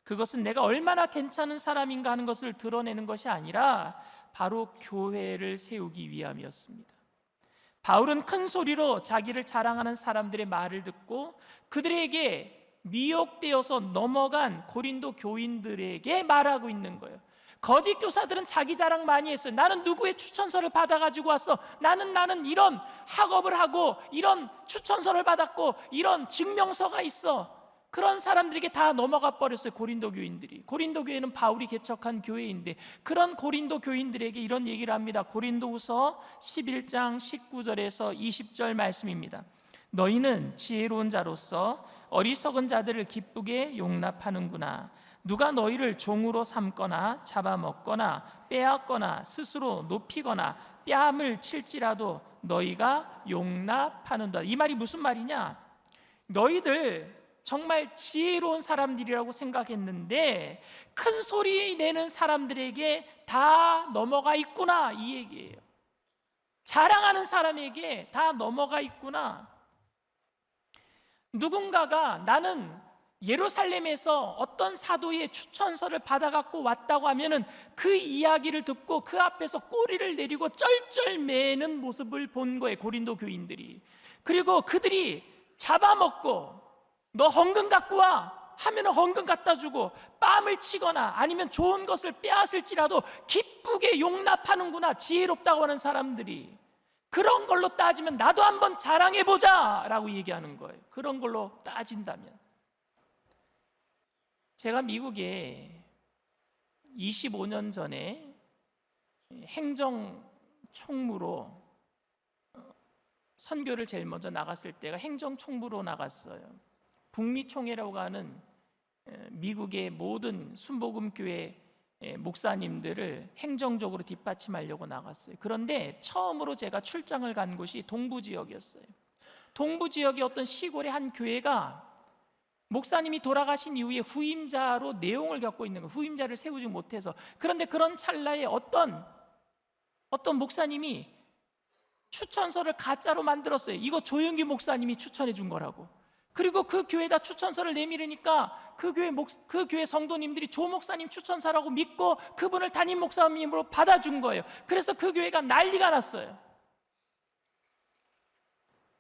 그것은 내가 얼마나 괜찮은 사람인가 하는 것을 드러내는 것이 아니라 바로 교회를 세우기 위함이었습니다. 바울은 큰 소리로 자기를 자랑하는 사람들의 말을 듣고 그들에게 미혹되어서 넘어간 고린도 교인들에게 말하고 있는 거예요. 거짓 교사들은 자기 자랑 많이 했어요. 나는 누구의 추천서를 받아가지고 왔어. 나는 이런 학업을 하고 이런 추천서를 받았고 이런 증명서가 있어. 그런 사람들에게 다 넘어가 버렸어요. 고린도 교인들이. 고린도 교회는 바울이 개척한 교회인데 그런 고린도 교인들에게 이런 얘기를 합니다. 고린도후서 11장 19절에서 20절 말씀입니다. 너희는 지혜로운 자로서 어리석은 자들을 기쁘게 용납하는구나. 누가 너희를 종으로 삼거나 잡아먹거나 빼앗거나 스스로 높이거나 뺨을 칠지라도 너희가 용납하는다. 이 말이 무슨 말이냐? 너희들 정말 지혜로운 사람들이라고 생각했는데 큰 소리 내는 사람들에게 다 넘어가 있구나, 이 얘기예요. 자랑하는 사람에게 다 넘어가 있구나. 누군가가 나는 예루살렘에서 어떤 사도의 추천서를 받아갖고 왔다고 하면은 그 이야기를 듣고 그 앞에서 꼬리를 내리고 쩔쩔매는 모습을 본 거예요, 고린도 교인들이. 그리고 그들이 잡아먹고 너 헌금 갖고 와 하면 헌금 갖다 주고 뺨을 치거나 아니면 좋은 것을 빼앗을지라도 기쁘게 용납하는구나, 지혜롭다고 하는 사람들이. 그런 걸로 따지면 나도 한번 자랑해보자 라고 얘기하는 거예요. 그런 걸로 따진다면. 제가 미국에 25년 전에 행정총무로 선교를 제일 먼저 나갔을 때가 행정총무로 나갔어요. 북미총회라고 하는 미국의 모든 순복음교회 목사님들을 행정적으로 뒷받침하려고 나갔어요. 그런데 처음으로 제가 출장을 간 곳이 동부지역이었어요. 동부지역의 어떤 시골의 한 교회가 목사님이 돌아가신 이후에 후임자로 내용을 겪고 있는 거예요. 후임자를 세우지 못해서. 그런데 그런 찰나에 어떤 목사님이 추천서를 가짜로 만들었어요. 이거 조영기 목사님이 추천해 준 거라고. 그리고 그 교회에다 추천서를 내밀으니까 그 교회 성도님들이 조 목사님 추천사라고 믿고 그분을 담임 목사님으로 받아준 거예요. 그래서 그 교회가 난리가 났어요.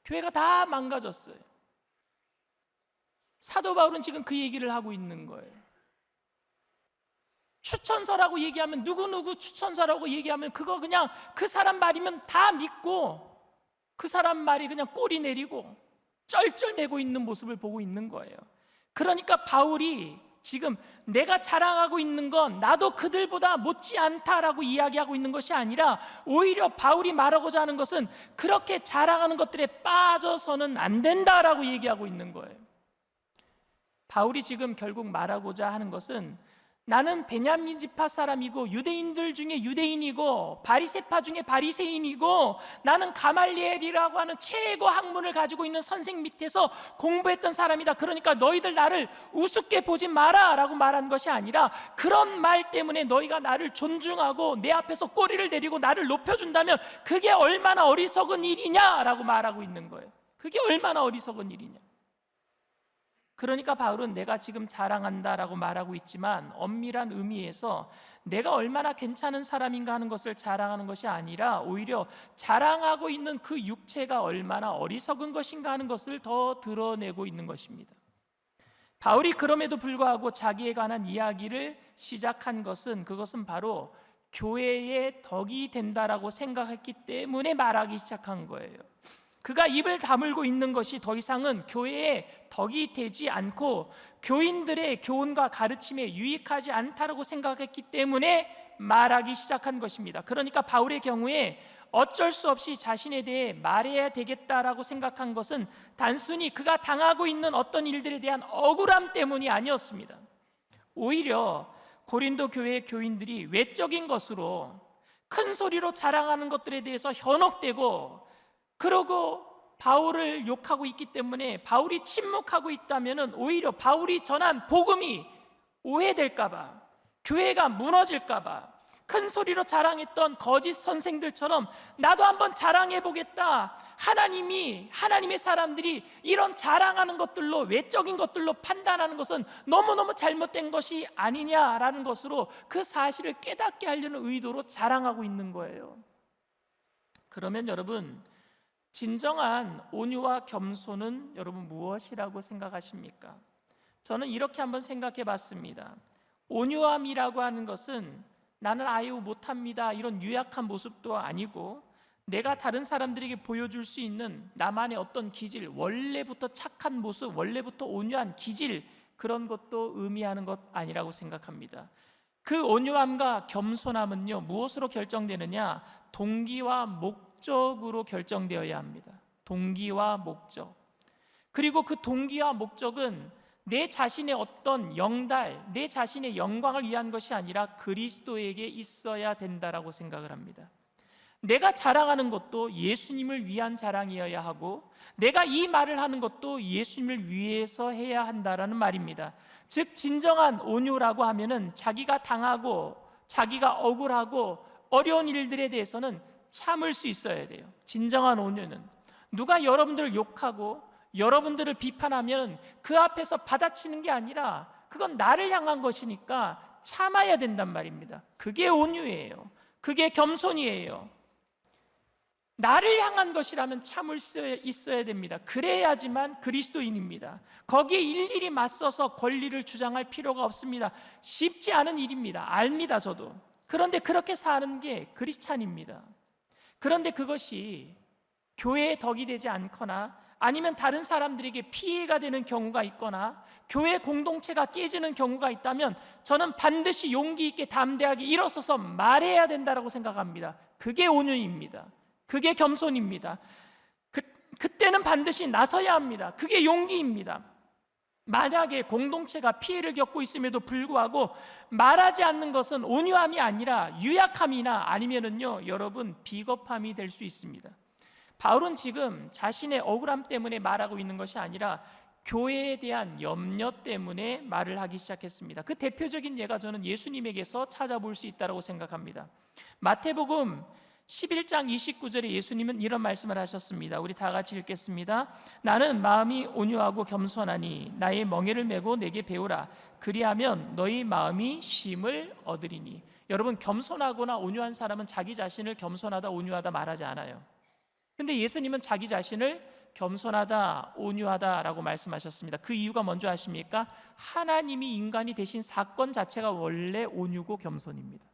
교회가 다 망가졌어요. 사도 바울은 지금 그 얘기를 하고 있는 거예요. 추천서라고 얘기하면 누구누구 추천서라고 얘기하면 그거 그냥 그 사람 말이면 다 믿고 그 사람 말이 그냥 꼬리 내리고 쩔쩔매고 있는 모습을 보고 있는 거예요. 그러니까 바울이 지금 내가 자랑하고 있는 건 나도 그들보다 못지않다라고 이야기하고 있는 것이 아니라 오히려 바울이 말하고자 하는 것은 그렇게 자랑하는 것들에 빠져서는 안 된다라고 얘기하고 있는 거예요. 바울이 지금 결국 말하고자 하는 것은 나는 베냐민 지파 사람이고 유대인들 중에 유대인이고 바리새파 중에 바리새인이고 나는 가말리엘이라고 하는 최고 학문을 가지고 있는 선생 밑에서 공부했던 사람이다. 그러니까 너희들 나를 우습게 보지 마라 라고 말하는 것이 아니라 그런 말 때문에 너희가 나를 존중하고 내 앞에서 꼬리를 내리고 나를 높여준다면 그게 얼마나 어리석은 일이냐라고 말하고 있는 거예요. 그게 얼마나 어리석은 일이냐. 그러니까 바울은 내가 지금 자랑한다라고 말하고 있지만 엄밀한 의미에서 내가 얼마나 괜찮은 사람인가 하는 것을 자랑하는 것이 아니라 오히려 자랑하고 있는 그 육체가 얼마나 어리석은 것인가 하는 것을 더 드러내고 있는 것입니다. 바울이 그럼에도 불구하고 자기에 관한 이야기를 시작한 것은 그것은 바로 교회의 덕이 된다라고 생각했기 때문에 말하기 시작한 거예요. 그가 입을 다물고 있는 것이 더 이상은 교회의 덕이 되지 않고 교인들의 교훈과 가르침에 유익하지 않다라고 생각했기 때문에 말하기 시작한 것입니다. 그러니까 바울의 경우에 어쩔 수 없이 자신에 대해 말해야 되겠다라고 생각한 것은 단순히 그가 당하고 있는 어떤 일들에 대한 억울함 때문이 아니었습니다. 오히려 고린도 교회의 교인들이 외적인 것으로 큰 소리로 자랑하는 것들에 대해서 현혹되고 그러고 바울을 욕하고 있기 때문에 바울이 침묵하고 있다면 오히려 바울이 전한 복음이 오해될까 봐, 교회가 무너질까 봐 큰 소리로 자랑했던 거짓 선생들처럼 나도 한번 자랑해 보겠다. 하나님의 사람들이 이런 자랑하는 것들로, 외적인 것들로 판단하는 것은 너무너무 잘못된 것이 아니냐라는 것으로 그 사실을 깨닫게 하려는 의도로 자랑하고 있는 거예요. 그러면 여러분, 진정한 온유와 겸손은 여러분 무엇이라고 생각하십니까? 저는 이렇게 한번 생각해 봤습니다. 온유함이라고 하는 것은 나는 아유 못합니다 이런 유약한 모습도 아니고 내가 다른 사람들에게 보여줄 수 있는 나만의 어떤 기질, 원래부터 착한 모습, 원래부터 온유한 기질, 그런 것도 의미하는 것 아니라고 생각합니다. 그 온유함과 겸손함은요, 무엇으로 결정되느냐? 동기와 목적으로 결정되어야 합니다. 동기와 목적. 그리고 그 동기와 목적은 내 자신의 어떤 영달, 내 자신의 영광을 위한 것이 아니라 그리스도에게 있어야 된다라고 생각을 합니다. 내가 자랑하는 것도 예수님을 위한 자랑이어야 하고 내가 이 말을 하는 것도 예수님을 위해서 해야 한다라는 말입니다. 즉 진정한 온유라고 하면은 자기가 당하고 자기가 억울하고 어려운 일들에 대해서는 참을 수 있어야 돼요. 진정한 온유는 누가 여러분들을 욕하고 여러분들을 비판하면 그 앞에서 받아치는 게 아니라 그건 나를 향한 것이니까 참아야 된단 말입니다. 그게 온유예요. 그게 겸손이에요. 나를 향한 것이라면 참을 수 있어야 됩니다. 그래야지만 그리스도인입니다. 거기에 일일이 맞서서 권리를 주장할 필요가 없습니다. 쉽지 않은 일입니다. 압니다, 저도. 그런데 그렇게 사는 게 크리스찬입니다. 그런데 그것이 교회의 덕이 되지 않거나 아니면 다른 사람들에게 피해가 되는 경우가 있거나 교회 공동체가 깨지는 경우가 있다면 저는 반드시 용기 있게 담대하게 일어서서 말해야 된다고 생각합니다. 그게 온유입니다. 그게 겸손입니다. 그때는 반드시 나서야 합니다. 그게 용기입니다. 만약에 공동체가 피해를 겪고 있음에도 불구하고 말하지 않는 것은 온유함이 아니라 유약함이나 아니면은요, 여러분 비겁함이 될 수 있습니다. 바울은 지금 자신의 억울함 때문에 말하고 있는 것이 아니라 교회에 대한 염려 때문에 말을 하기 시작했습니다. 그 대표적인 예가 저는 예수님에게서 찾아볼 수 있다고 생각합니다. 마태복음 11장 29절에 예수님은 이런 말씀을 하셨습니다. 우리 다 같이 읽겠습니다. 나는 마음이 온유하고 겸손하니 나의 멍에를 메고 내게 배우라. 그리하면 너희 마음이 쉼을 얻으리니. 여러분, 겸손하거나 온유한 사람은 자기 자신을 겸손하다 온유하다 말하지 않아요. 근데 예수님은 자기 자신을 겸손하다, 온유하다라고 말씀하셨습니다. 그 이유가 뭔지 아십니까? 하나님이 인간이 되신 사건 자체가 원래 온유고 겸손입니다.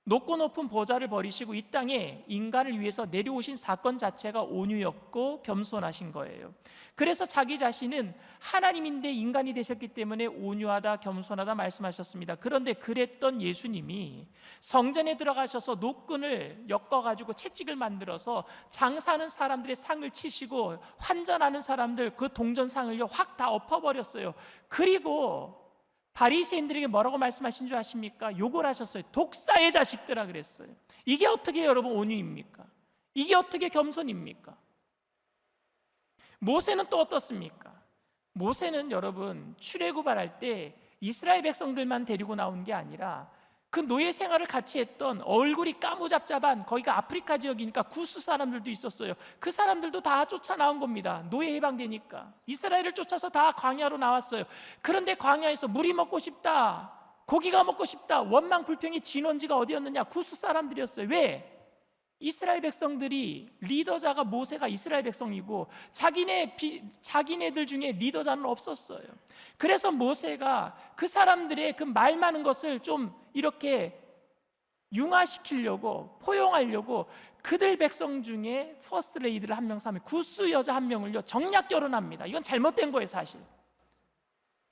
높고 높은 보좌를 버리시고 이 땅에 인간을 위해서 내려오신 사건 자체가 온유였고 겸손하신 거예요. 그래서 자기 자신은 하나님인데 인간이 되셨기 때문에 온유하다, 겸손하다 말씀하셨습니다. 그런데 그랬던 예수님이 성전에 들어가셔서 노끈을 엮어가지고 채찍을 만들어서 장사하는 사람들의 상을 치시고 환전하는 사람들 그 동전상을요 확 다 엎어버렸어요. 그리고 바리새인들에게 뭐라고 말씀하신 줄 아십니까? 욕을 하셨어요. 독사의 자식들아 그랬어요. 이게 어떻게 여러분 온유입니까? 이게 어떻게 겸손입니까? 모세는 또 어떻습니까? 모세는 여러분 출애굽할 때 이스라엘 백성들만 데리고 나온 게 아니라 그 노예 생활을 같이 했던 얼굴이 까무잡잡한, 거기가 아프리카 지역이니까 구스 사람들도 있었어요. 그 사람들도 다 쫓아나온 겁니다. 노예 해방되니까 이스라엘을 쫓아서 다 광야로 나왔어요. 그런데 광야에서 물이 먹고 싶다, 고기가 먹고 싶다, 원망 불평의 진원지가 어디였느냐? 구스 사람들이었어요. 왜? 이스라엘 백성들이, 리더자가 모세가 이스라엘 백성이고 자기네들 중에 리더자는 없었어요. 그래서 모세가 그 사람들의 그 말 많은 것을 좀 이렇게 융화시키려고, 포용하려고 그들 백성 중에 퍼스트 레이드를 한 명 삼아 구스 여자 한 명을요 정략 결혼합니다. 이건 잘못된 거예요. 사실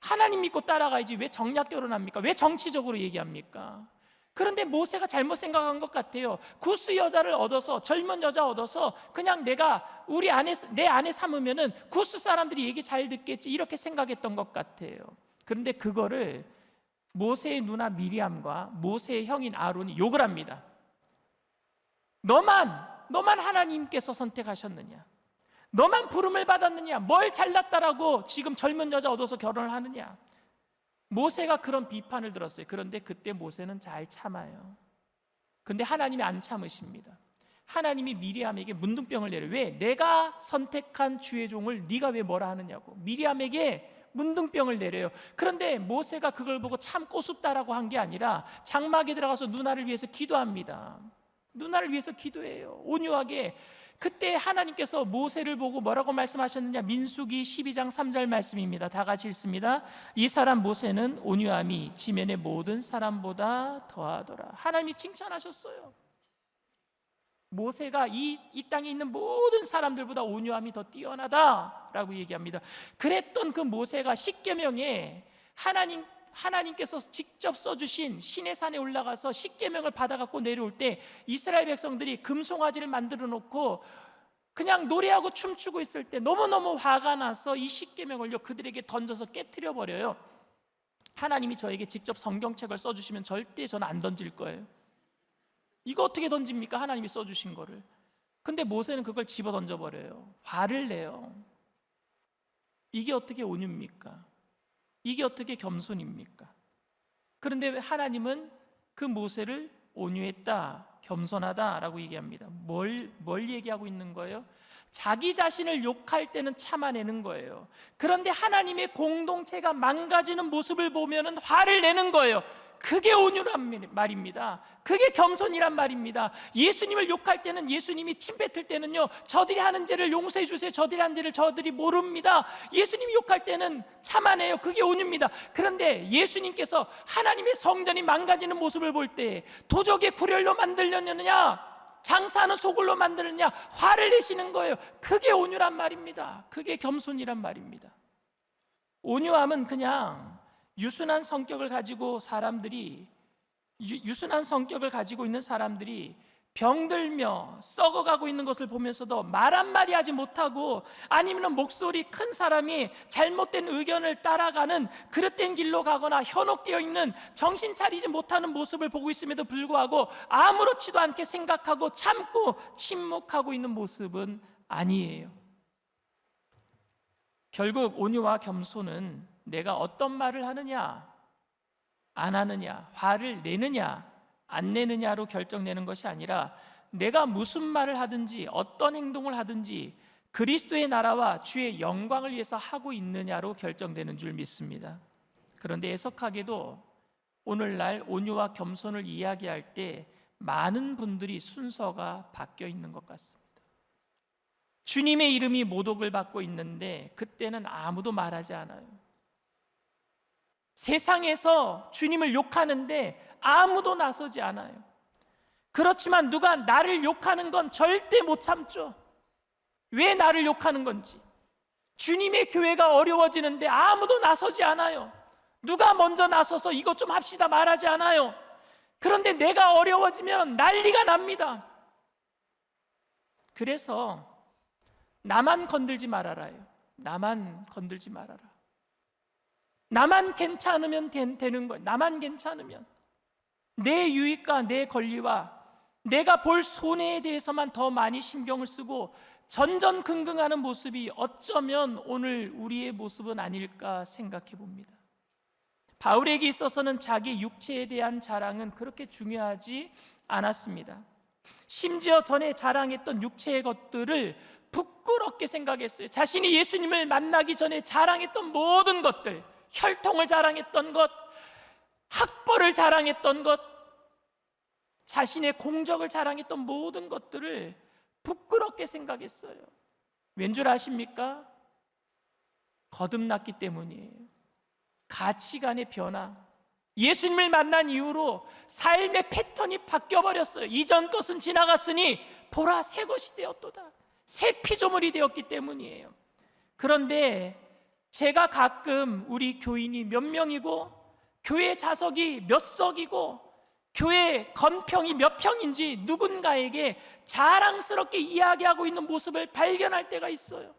하나님 믿고 따라가야지 왜 정략 결혼합니까? 왜 정치적으로 얘기합니까? 그런데 모세가 잘못 생각한 것 같아요. 구스 여자를 얻어서, 젊은 여자 얻어서 그냥 내가 내 아내 삼으면은 구스 사람들이 얘기 잘 듣겠지, 이렇게 생각했던 것 같아요. 그런데 그거를 모세의 누나 미리암과 모세의 형인 아론이 욕을 합니다. 너만 하나님께서 선택하셨느냐? 너만 부름을 받았느냐? 뭘 잘났다라고 지금 젊은 여자 얻어서 결혼을 하느냐? 모세가 그런 비판을 들었어요. 그런데 그때 모세는 잘 참아요. 그런데 하나님이 안 참으십니다. 하나님이 미리암에게 문둥병을 내려요. 왜? 내가 선택한 주의 종을 네가 왜 뭐라 하느냐고 미리암에게 문둥병을 내려요. 그런데 모세가 그걸 보고 참고 싶다라고 한 게 아니라 장막에 들어가서 누나를 위해서 기도합니다. 누나를 위해서 기도해요. 온유하게. 그때 하나님께서 모세를 보고 뭐라고 말씀하셨느냐? 민수기 12장 3절 말씀입니다. 다 같이 읽습니다. 이 사람 모세는 온유함이 지면의 모든 사람보다 더하더라. 하나님이 칭찬하셨어요. 모세가 이 땅에 있는 모든 사람들보다 온유함이 더 뛰어나다라고 얘기합니다. 그랬던 그 모세가 십계명에 하나님께서 직접 써주신 시내산에 올라가서 십계명을 받아갖고 내려올 때 이스라엘 백성들이 금송아지를 만들어 놓고 그냥 노래하고 춤추고 있을 때 너무너무 화가 나서 이 십계명을요 그들에게 던져서 깨트려 버려요. 하나님이 저에게 직접 성경책을 써주시면 절대 저는 안 던질 거예요. 이거 어떻게 던집니까? 하나님이 써주신 거를. 근데 모세는 그걸 집어 던져버려요. 화를 내요. 이게 어떻게 온유입니까? 이게 어떻게 겸손입니까? 그런데 하나님은 그 모세를 온유했다, 겸손하다라고 얘기합니다. 뭘 얘기하고 있는 거예요? 자기 자신을 욕할 때는 참아내는 거예요. 그런데 하나님의 공동체가 망가지는 모습을 보면은 화를 내는 거예요. 그게 온유란 말입니다. 그게 겸손이란 말입니다. 예수님을 욕할 때는, 예수님이 침 뱉을 때는요 저들이 하는 죄를 용서해 주세요, 저들이 한 죄를 저들이 모릅니다. 예수님이 욕할 때는 참아내요. 그게 온유입니다. 그런데 예수님께서 하나님의 성전이 망가지는 모습을 볼 때 도적의 구렬로 만들려느냐, 장사하는 소굴로 만들느냐, 화를 내시는 거예요. 그게 온유란 말입니다. 그게 겸손이란 말입니다. 온유함은 그냥 유순한 성격을 가지고 있는 사람들이 병들며 썩어가고 있는 것을 보면서도 말 한마디 하지 못하고, 아니면 목소리 큰 사람이 잘못된 의견을 따라가는 그릇된 길로 가거나 현혹되어 있는, 정신 차리지 못하는 모습을 보고 있음에도 불구하고 아무렇지도 않게 생각하고 참고 침묵하고 있는 모습은 아니에요. 결국 온유와 겸손은 내가 어떤 말을 하느냐, 안 하느냐, 화를 내느냐, 안 내느냐로 결정되는 것이 아니라 내가 무슨 말을 하든지 어떤 행동을 하든지 그리스도의 나라와 주의 영광을 위해서 하고 있느냐로 결정되는 줄 믿습니다. 그런데 애석하게도 오늘날 온유와 겸손을 이야기할 때 많은 분들이 순서가 바뀌어 있는 것 같습니다. 주님의 이름이 모독을 받고 있는데 그때는 아무도 말하지 않아요. 세상에서 주님을 욕하는데 아무도 나서지 않아요. 그렇지만 누가 나를 욕하는 건 절대 못 참죠. 왜 나를 욕하는 건지. 주님의 교회가 어려워지는데 아무도 나서지 않아요. 누가 먼저 나서서 이것 좀 합시다 말하지 않아요. 그런데 내가 어려워지면 난리가 납니다. 그래서 나만 건들지 말아라요. 나만 건들지 말아라. 나만 괜찮으면 되는 거예요. 나만 괜찮으면. 내 유익과 내 권리와 내가 볼 손해에 대해서만 더 많이 신경을 쓰고 전전긍긍하는 모습이 어쩌면 오늘 우리의 모습은 아닐까 생각해 봅니다. 바울에게 있어서는 자기 육체에 대한 자랑은 그렇게 중요하지 않았습니다. 심지어 전에 자랑했던 육체의 것들을 부끄럽게 생각했어요. 자신이 예수님을 만나기 전에 자랑했던 모든 것들, 혈통을 자랑했던 것, 학벌을 자랑했던 것, 자신의 공적을 자랑했던 모든 것들을 부끄럽게 생각했어요. 왠 줄 아십니까? 거듭났기 때문이에요. 가치관의 변화. 예수님을 만난 이후로 삶의 패턴이 바뀌어버렸어요. 이전 것은 지나갔으니 보라 새 것이 되었도다. 새 피조물이 되었기 때문이에요. 그런데 제가 가끔 우리 교인이 몇 명이고 교회 좌석이 몇 석이고 교회 건평이 몇 평인지 누군가에게 자랑스럽게 이야기하고 있는 모습을 발견할 때가 있어요.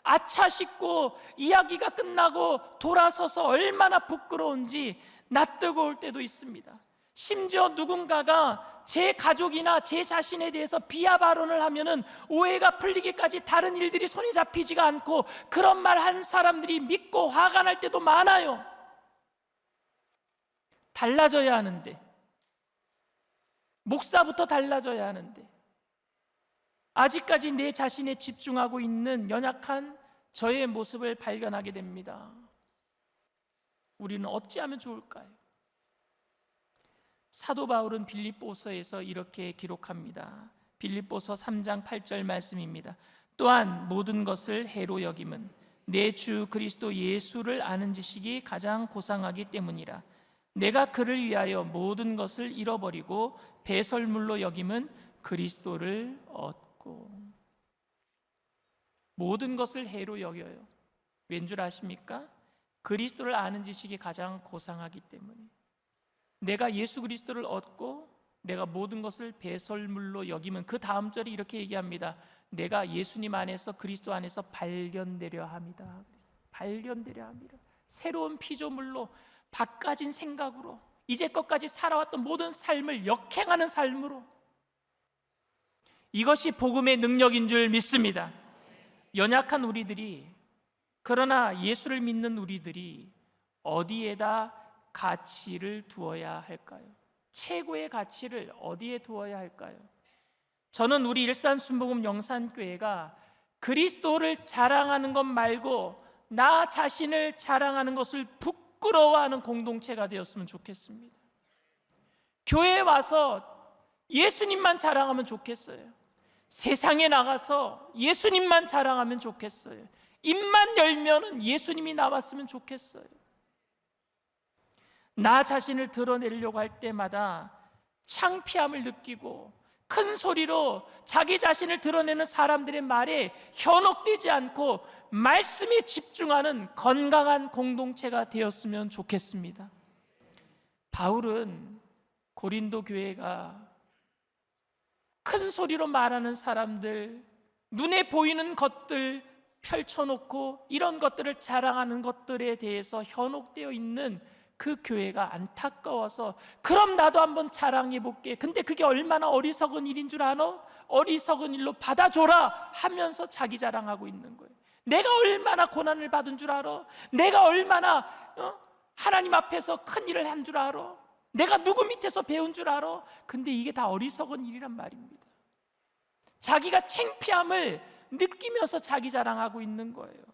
아차 싶고 이야기가 끝나고 돌아서서 얼마나 부끄러운지 낯뜨고 올 때도 있습니다. 심지어 누군가가 제 가족이나 제 자신에 대해서 비하 발언을 하면은 오해가 풀리기까지 다른 일들이 손이 잡히지가 않고 그런 말 한 사람들이 믿고 화가 날 때도 많아요. 달라져야 하는데, 목사부터 달라져야 하는데 아직까지 내 자신에 집중하고 있는 연약한 저의 모습을 발견하게 됩니다. 우리는 어찌하면 좋을까요? 사도 바울은 빌립보서에서 이렇게 기록합니다. 빌립보서 3장 8절 말씀입니다. 또한 모든 것을 해로 여김은 내 주 그리스도 예수를 아는 지식이 가장 고상하기 때문이라. 내가 그를 위하여 모든 것을 잃어버리고 배설물로 여김은 그리스도를 얻고. 모든 것을 해로 여겨요. 왠 줄 아십니까? 그리스도를 아는 지식이 가장 고상하기 때문에. 내가 예수 그리스도를 얻고 내가 모든 것을 배설물로 여기면 그 다음 절이 이렇게 얘기합니다. 내가 예수님 안에서 그리스도 안에서 발견되려 합니다. 발견되려 합니다. 새로운 피조물로 바꿔진 생각으로 이제껏까지 살아왔던 모든 삶을 역행하는 삶으로. 이것이 복음의 능력인 줄 믿습니다. 연약한 우리들이, 그러나 예수를 믿는 우리들이 어디에다 가치를 두어야 할까요? 최고의 가치를 어디에 두어야 할까요? 저는 우리 일산순복음 영산교회가 그리스도를 자랑하는 것 말고 나 자신을 자랑하는 것을 부끄러워하는 공동체가 되었으면 좋겠습니다. 교회에 와서 예수님만 자랑하면 좋겠어요. 세상에 나가서 예수님만 자랑하면 좋겠어요. 입만 열면은 예수님이 나왔으면 좋겠어요. 나 자신을 드러내려고 할 때마다 창피함을 느끼고 큰 소리로 자기 자신을 드러내는 사람들의 말에 현혹되지 않고 말씀에 집중하는 건강한 공동체가 되었으면 좋겠습니다. 바울은 고린도 교회가 큰 소리로 말하는 사람들, 눈에 보이는 것들 펼쳐놓고 이런 것들을 자랑하는 것들에 대해서 현혹되어 있는 그 교회가 안타까워서 그럼 나도 한번 자랑해볼게. 근데 그게 얼마나 어리석은 일인 줄 아노? 어리석은 일로 받아줘라 하면서 자기 자랑하고 있는 거예요. 내가 얼마나 고난을 받은 줄 알아? 내가 얼마나 하나님 앞에서 큰 일을 한 줄 알아? 내가 누구 밑에서 배운 줄 알아? 근데 이게 다 어리석은 일이란 말입니다. 자기가 창피함을 느끼면서 자기 자랑하고 있는 거예요.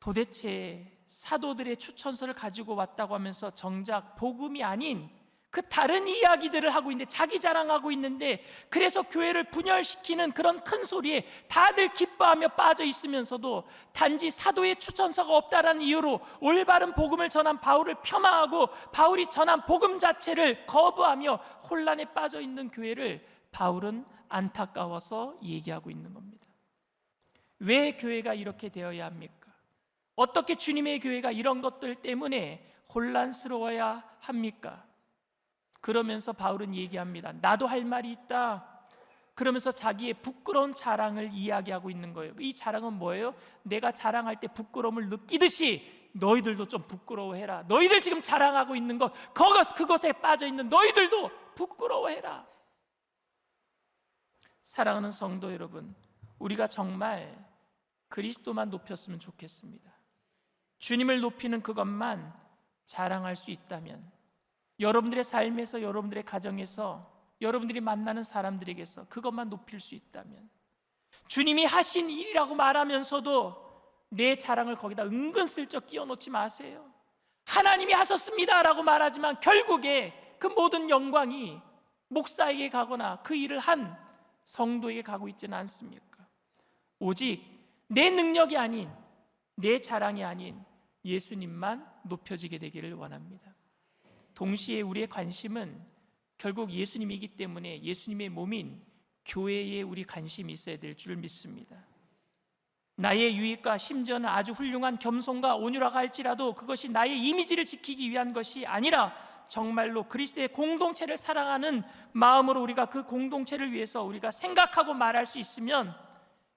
도대체 사도들의 추천서를 가지고 왔다고 하면서 정작 복음이 아닌 그 다른 이야기들을 하고 있는데, 자기 자랑하고 있는데, 그래서 교회를 분열시키는 그런 큰 소리에 다들 기뻐하며 빠져 있으면서도 단지 사도의 추천서가 없다라는 이유로 올바른 복음을 전한 바울을 폄하하고 바울이 전한 복음 자체를 거부하며 혼란에 빠져 있는 교회를 바울은 안타까워서 얘기하고 있는 겁니다. 왜 교회가 이렇게 되어야 합니까? 어떻게 주님의 교회가 이런 것들 때문에 혼란스러워야 합니까? 그러면서 바울은 얘기합니다. 나도 할 말이 있다. 그러면서 자기의 부끄러운 자랑을 이야기하고 있는 거예요. 이 자랑은 뭐예요? 내가 자랑할 때 부끄러움을 느끼듯이 너희들도 좀 부끄러워해라. 너희들 지금 자랑하고 있는 것, 그것에 빠져 있는 너희들도 부끄러워해라. 사랑하는 성도 여러분, 우리가 정말 그리스도만 높였으면 좋겠습니다. 주님을 높이는 그것만 자랑할 수 있다면, 여러분들의 삶에서, 여러분들의 가정에서, 여러분들이 만나는 사람들에게서 그것만 높일 수 있다면, 주님이 하신 일이라고 말하면서도 내 자랑을 거기다 은근슬쩍 끼워놓지 마세요. 하나님이 하셨습니다 라고 말하지만 결국에 그 모든 영광이 목사에게 가거나 그 일을 한 성도에게 가고 있지는 않습니까? 오직 내 능력이 아닌, 내 자랑이 아닌 예수님만 높여지게 되기를 원합니다. 동시에 우리의 관심은 결국 예수님이기 때문에 예수님의 몸인 교회에 우리 관심이 있어야 될 줄 믿습니다. 나의 유익과 심지어는 아주 훌륭한 겸손과 온유라고 할지라도 그것이 나의 이미지를 지키기 위한 것이 아니라 정말로 그리스도의 공동체를 사랑하는 마음으로 우리가 그 공동체를 위해서 우리가 생각하고 말할 수 있으면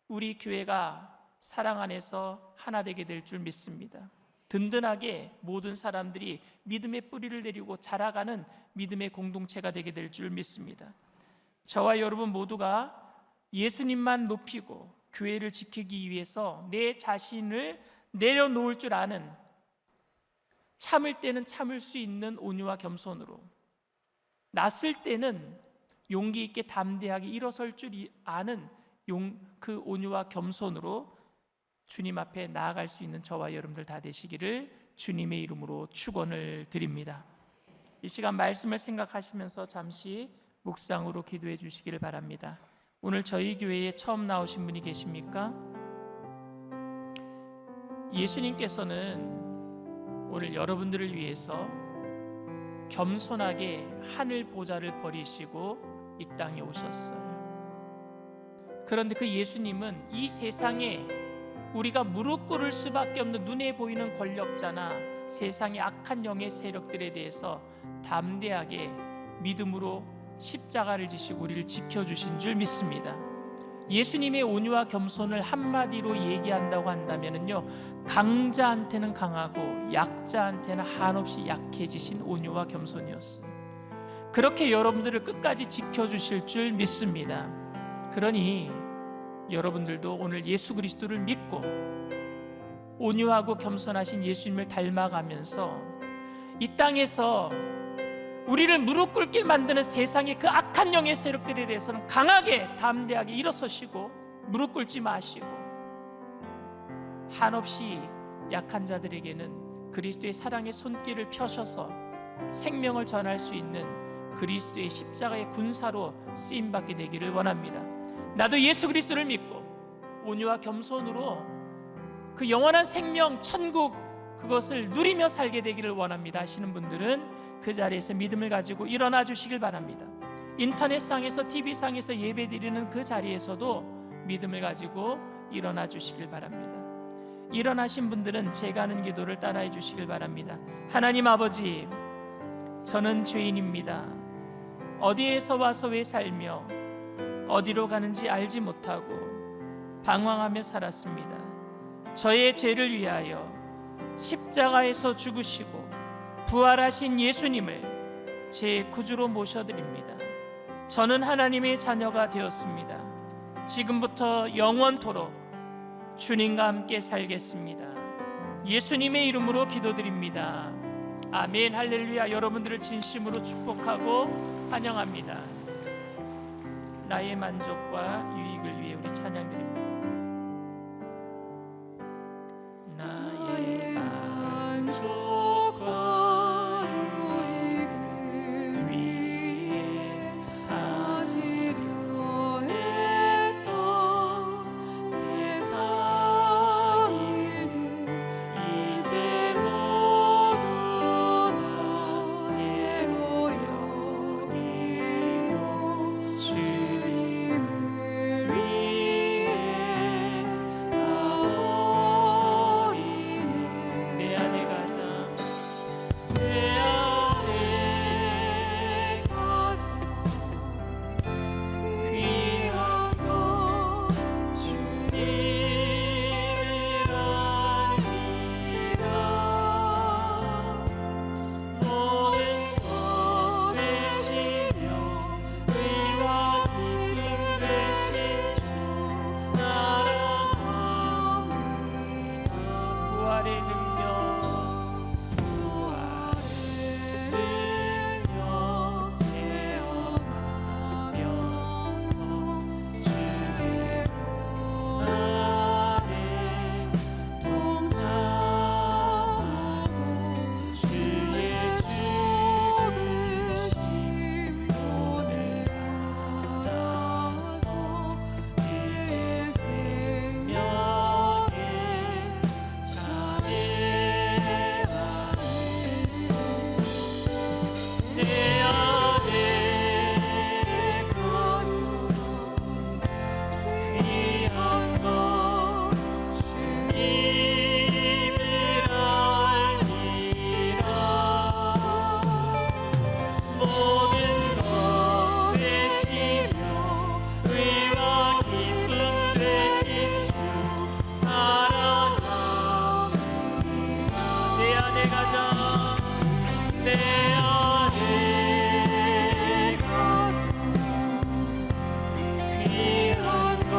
우리 교회가 사랑 안에서 하나 되게 될 줄 믿습니다. 든든하게 모든 사람들이 믿음의 뿌리를 내리고 자라가는 믿음의 공동체가 되게 될 줄 믿습니다. 저와 여러분 모두가 예수님만 높이고 교회를 지키기 위해서 내 자신을 내려놓을 줄 아는, 참을 때는 참을 수 있는 온유와 겸손으로, 났을 때는 용기 있게 담대하게 일어설 줄 아는 그 온유와 겸손으로 주님 앞에 나아갈 수 있는 저와 여러분들 다 되시기를 주님의 이름으로 축원을 드립니다. 이 시간 말씀을 생각하시면서 잠시 묵상으로 기도해 주시기를 바랍니다. 오늘 저희 교회에 처음 나오신 분이 계십니까? 예수님께서는 오늘 여러분들을 위해서 겸손하게 하늘 보좌를 버리시고 이 땅에 오셨어요. 그런데 그 예수님은 이 세상에 우리가 무릎 꿇을 수밖에 없는 눈에 보이는 권력자나 세상의 악한 영의 세력들에 대해서 담대하게 믿음으로 십자가를 지시고 우리를 지켜주신 줄 믿습니다. 예수님의 온유와 겸손을 한마디로 얘기한다고 한다면요, 강자한테는 강하고 약자한테는 한없이 약해지신 온유와 겸손이었어요. 그렇게 여러분들을 끝까지 지켜주실 줄 믿습니다. 그러니 여러분들도 오늘 예수 그리스도를 믿고 온유하고 겸손하신 예수님을 닮아가면서 이 땅에서 우리를 무릎 꿇게 만드는 세상의 그 악한 영의 세력들에 대해서는 강하게 담대하게 일어서시고 무릎 꿇지 마시고, 한없이 약한 자들에게는 그리스도의 사랑의 손길을 펴셔서 생명을 전할 수 있는 그리스도의 십자가의 군사로 쓰임받게 되기를 원합니다. 나도 예수 그리스도를 믿고 온유와 겸손으로 그 영원한 생명, 천국, 그것을 누리며 살게 되기를 원합니다 하시는 분들은 그 자리에서 믿음을 가지고 일어나 주시길 바랍니다. 인터넷상에서, TV상에서 예배드리는 그 자리에서도 믿음을 가지고 일어나 주시길 바랍니다. 일어나신 분들은 제가 하는 기도를 따라해 주시길 바랍니다. 하나님 아버지, 저는 죄인입니다. 어디에서 와서 왜 살며 어디로 가는지 알지 못하고 방황하며 살았습니다. 저의 죄를 위하여 십자가에서 죽으시고 부활하신 예수님을 제 구주로 모셔드립니다. 저는 하나님의 자녀가 되었습니다. 지금부터 영원토록 주님과 함께 살겠습니다. 예수님의 이름으로 기도드립니다. 아멘. 할렐루야. 여러분들을 진심으로 축복하고 환영합니다. 나의 만족과 유익을 위해 우리 찬양드립니다. 나의 만족과 유익을 위해 가지려 했던 세상 일들 이제 모두 다 예로 여기고 주님을 위해 모든 것 되시며 의와 기쁨 되신 주 사랑합니다. 내 안에 가자 내 안에 가자 귀한 것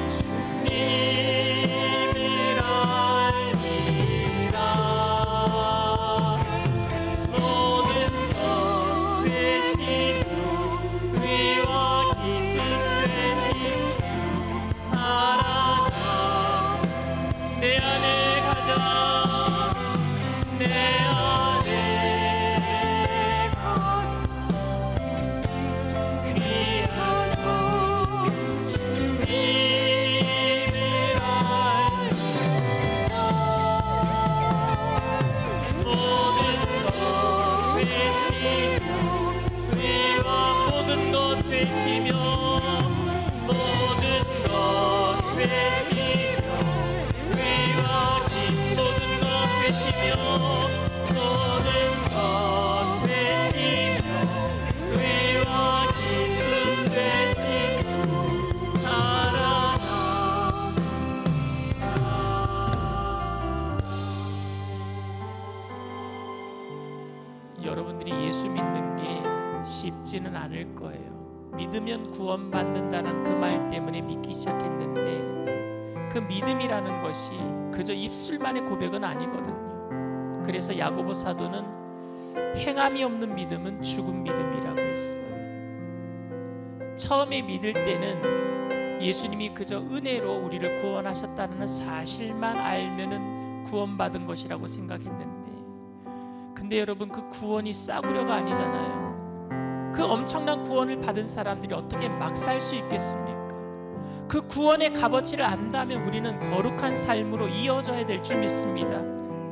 주님을 알리라. 모든 것 되시며 의와 기쁨 되신 주 사랑합니다. 내 안에 가자 내 안에 가자 귀한 것 주님을 알리라. 모든 것 되시며 의와 모든 것 되시며 모든 것 되시며 의와 긴 모든 것 되시며 모든 것 되시며 의와 기쁨 되신 주 사랑합니다. 여러분들이 예수 믿는 게 쉽지는 않을 거예요. 믿으면 구원받는다는 그 말 때문에 믿기 시작했는데 그 믿음이라는 것이 그저 입술만의 고백은 아니거든요. 그래서 야고보 사도는 행함이 없는 믿음은 죽은 믿음이라고 했어요. 처음에 믿을 때는 예수님이 그저 은혜로 우리를 구원하셨다는 사실만 알면은 구원받은 것이라고 생각했는데, 근데 여러분 그 구원이 싸구려가 아니잖아요. 그 엄청난 구원을 받은 사람들이 어떻게 막 살 수 있겠습니까? 그 구원의 값어치를 안다면 우리는 거룩한 삶으로 이어져야 될 줄 믿습니다.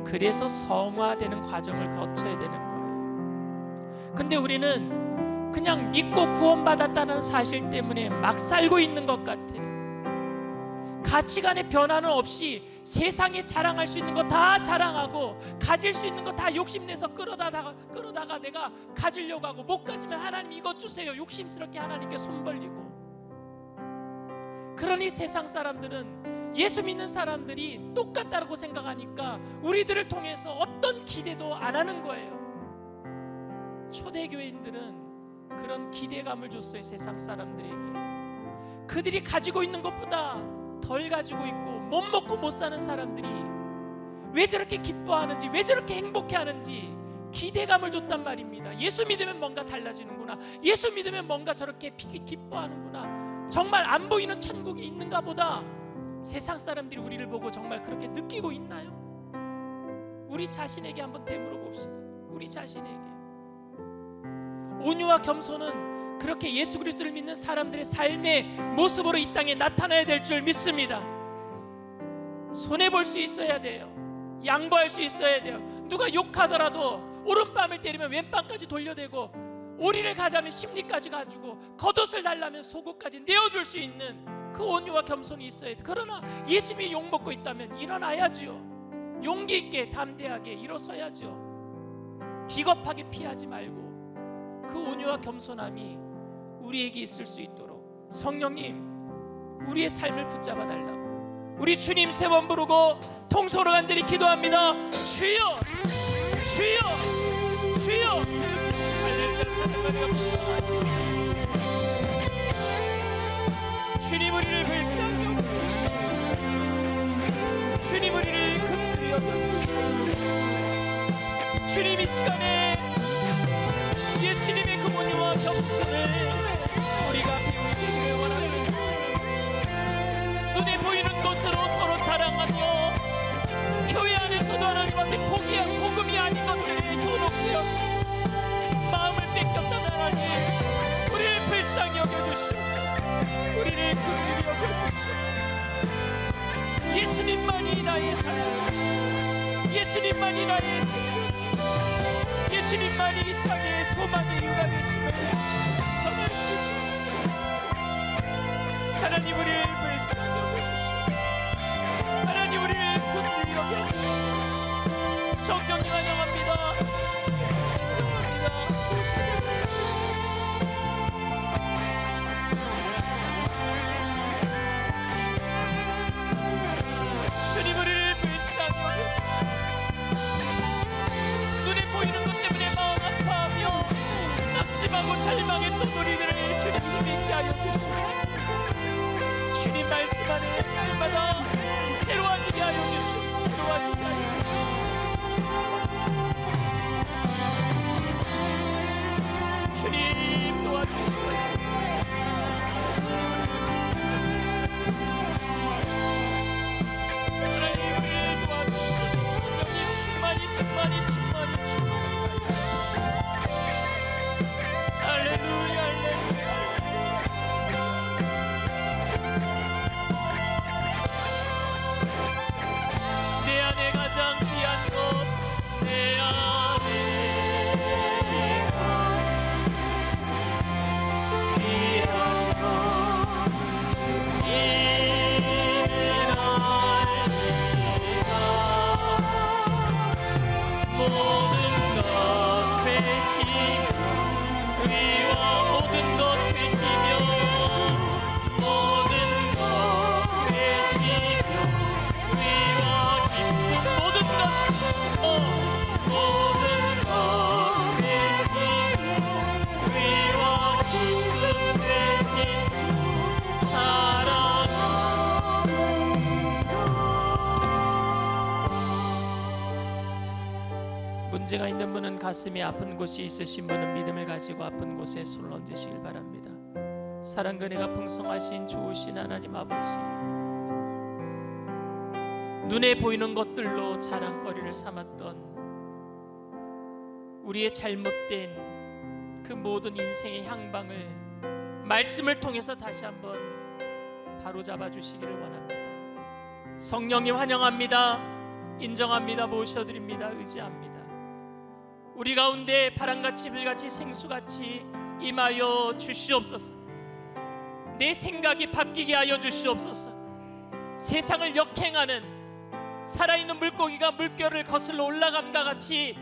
그래서 성화되는 과정을 거쳐야 되는 거예요. 근데 우리는 그냥 믿고 구원받았다는 사실 때문에 막 살고 있는 것 같아요. 가치관의 변화는 없이 세상에 자랑할 수 있는 거 다 자랑하고 가질 수 있는 거 다 욕심내서 끌어다가 내가 가지려고 하고, 못 가지면 하나님 이것 주세요 욕심스럽게 하나님께 손 벌리고. 그러니 세상 사람들은 예수 믿는 사람들이 똑같다고 생각하니까 우리들을 통해서 어떤 기대도 안 하는 거예요. 초대교인들은 그런 기대감을 줬어요. 세상 사람들에게 그들이 가지고 있는 것보다 덜 가지고 있고 못 먹고 못 사는 사람들이 왜 저렇게 기뻐하는지, 왜 저렇게 행복해하는지 기대감을 줬단 말입니다. 예수 믿으면 뭔가 달라지는구나, 예수 믿으면 뭔가 저렇게 기뻐하는구나, 정말 안 보이는 천국이 있는가 보다. 세상 사람들이 우리를 보고 정말 그렇게 느끼고 있나요? 우리 자신에게 한번 되물어 봅시다. 우리 자신에게. 온유와 겸손은 그렇게 예수 그리스도를 믿는 사람들의 삶의 모습으로 이 땅에 나타나야 될 줄 믿습니다. 손해볼 수 있어야 돼요. 양보할 수 있어야 돼요. 누가 욕하더라도 오른밤을 때리면 왼밤까지 돌려대고, 오리를 가자면 심리까지 가지고, 겉옷을 달라면 속옷까지 내어줄 수 있는 그 온유와 겸손이 있어야 돼. 그러나 예수님이 욕먹고 있다면 일어나야지요. 용기 있게 담대하게 일어서야죠. 비겁하게 피하지 말고 그 온유와 겸손함이 우리에게 있을 수 있도록 성령님 우리의 삶을 붙잡아 달라고 우리 주님 세 번 부르고 통성으로 간절히 기도합니다. 주여 주여 주여. 주님 우리를 불쌍히 여겨주시옵소서. 주님 우리를 긍휼히 여겨주시옵소서. 주님 이 시간에 예수님의 그 온유와 겸손을 우리가 배우기를 원합니다. 눈에 보이는 것으로 서로 자랑하며 교회 안에서도 하나님한테 복음이 아닌 것들에 현혹되어서 마음을 뺏겼다는 하나님, 우리를 불쌍히 여겨주시옵소서. 우리를 긍휼히 여겨주시옵소서. 예수님만이 나의 자랑, 예수님만이 나의 생명, 예수님만이 이 땅의 소망의 이유가 되심을 전하시옵소서. 하나님 우리를 불쌍히 여겨주시옵소서. 하나님 우리를 긍휼히 여겨주시옵소서. 성령님 환영합니다. 인정합니다. 주님 우리를 불쌍히 여겨주시고 눈에 보이는 것 때문에 마음 아파하며 낙심하고 절망했던 우리들을 주님 힘 있게 하여 주시고 주님 말씀 안에 날마다 새로워지게 하여 주시고 새로워지게 하여 주시고 주님 도와주시고 하나님을 도와주시고 성령님 충만히 할렐루야 할렐루야 내 안에 가장 귀한 것 내 안에 가장 귀한 것 주님을 알리라 모든 것 되시며 의와 모든 것 되시며 모든 것 되시며 의와 기쁨 모든 것 모든 것 되시며 의와 기쁨 되신 주 사랑합니다. 문제가 있는 분은 가슴이 아픈 곳이 있으신 분은 믿음을 가지고 아픈 곳에 손을 얹으시길 바랍니다. 사랑과 은혜가 풍성하신 좋으신 하나님 아버지, 눈에 보이는 것들로 자랑거리를 삼았던 우리의 잘못된 그 모든 인생의 향방을 말씀을 통해서 다시 한번 바로잡아 주시기를 원합니다. 성령님 환영합니다. 인정합니다. 모셔드립니다. 의지합니다. 우리 가운데 바람같이 불같이 생수같이 임하여 주시옵소서. 내 생각이 바뀌게 하여 주시옵소서. 세상을 역행하는 살아있는 물고기가 물결을 거슬러 올라감과 같이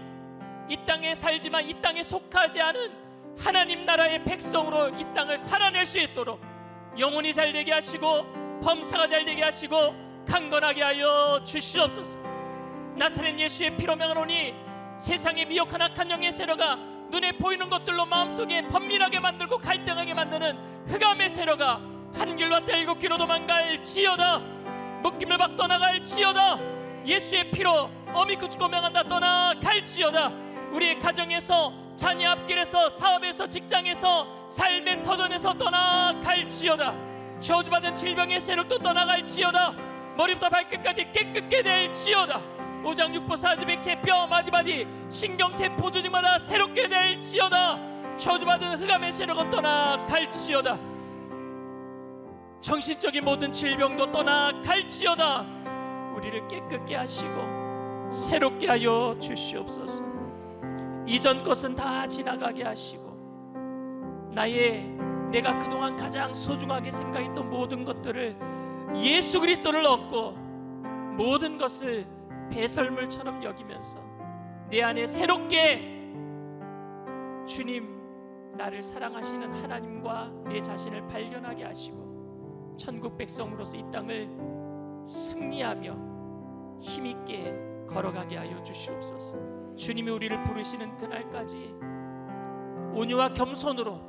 이 땅에 살지만 이 땅에 속하지 않은 하나님 나라의 백성으로 이 땅을 살아낼 수 있도록 영혼이 잘되게 하시고 범사가 잘되게 하시고 강건하게 하여 주시옵소서. 나사렛 예수의 피로 명하노니 세상의 미혹한 악한 영의 세력가 눈에 보이는 것들로 마음속에 번민하게 만들고 갈등하게 만드는 흑암의 세력가 한 길과 일곱 길로 도망갈지어다. 묶임을 받 떠나갈지어다. 예수의 피로 어미 그치고 명한다. 떠나갈지어다. 우리의 가정에서 자녀 앞길에서 사업에서 직장에서 삶의 터전에서 떠나갈지어다. 저주받은 질병의 세력도 떠나갈지어다. 머리부터 발끝까지 깨끗게 될지어다. 오장육부 사지백 제뼈 마디마디 신경세포 조직마다 새롭게 될지어다. 저주받은 흑암의 세력은 떠나갈지어다. 정신적인 모든 질병도 떠나갈지어다. 우리를 깨끗게 하시고 새롭게 하여 주시옵소서. 이전 것은 다 지나가게 하시고 내가 그동안 가장 소중하게 생각했던 모든 것들을 예수 그리스도를 얻고 모든 것을 배설물처럼 여기면서 내 안에 새롭게 주님 나를 사랑하시는 하나님과 내 자신을 발견하게 하시고 천국 백성으로서 이 땅을 승리하며 힘있게 걸어가게 하여 주시옵소서. 주님이 우리를 부르시는 그날까지 온유와 겸손으로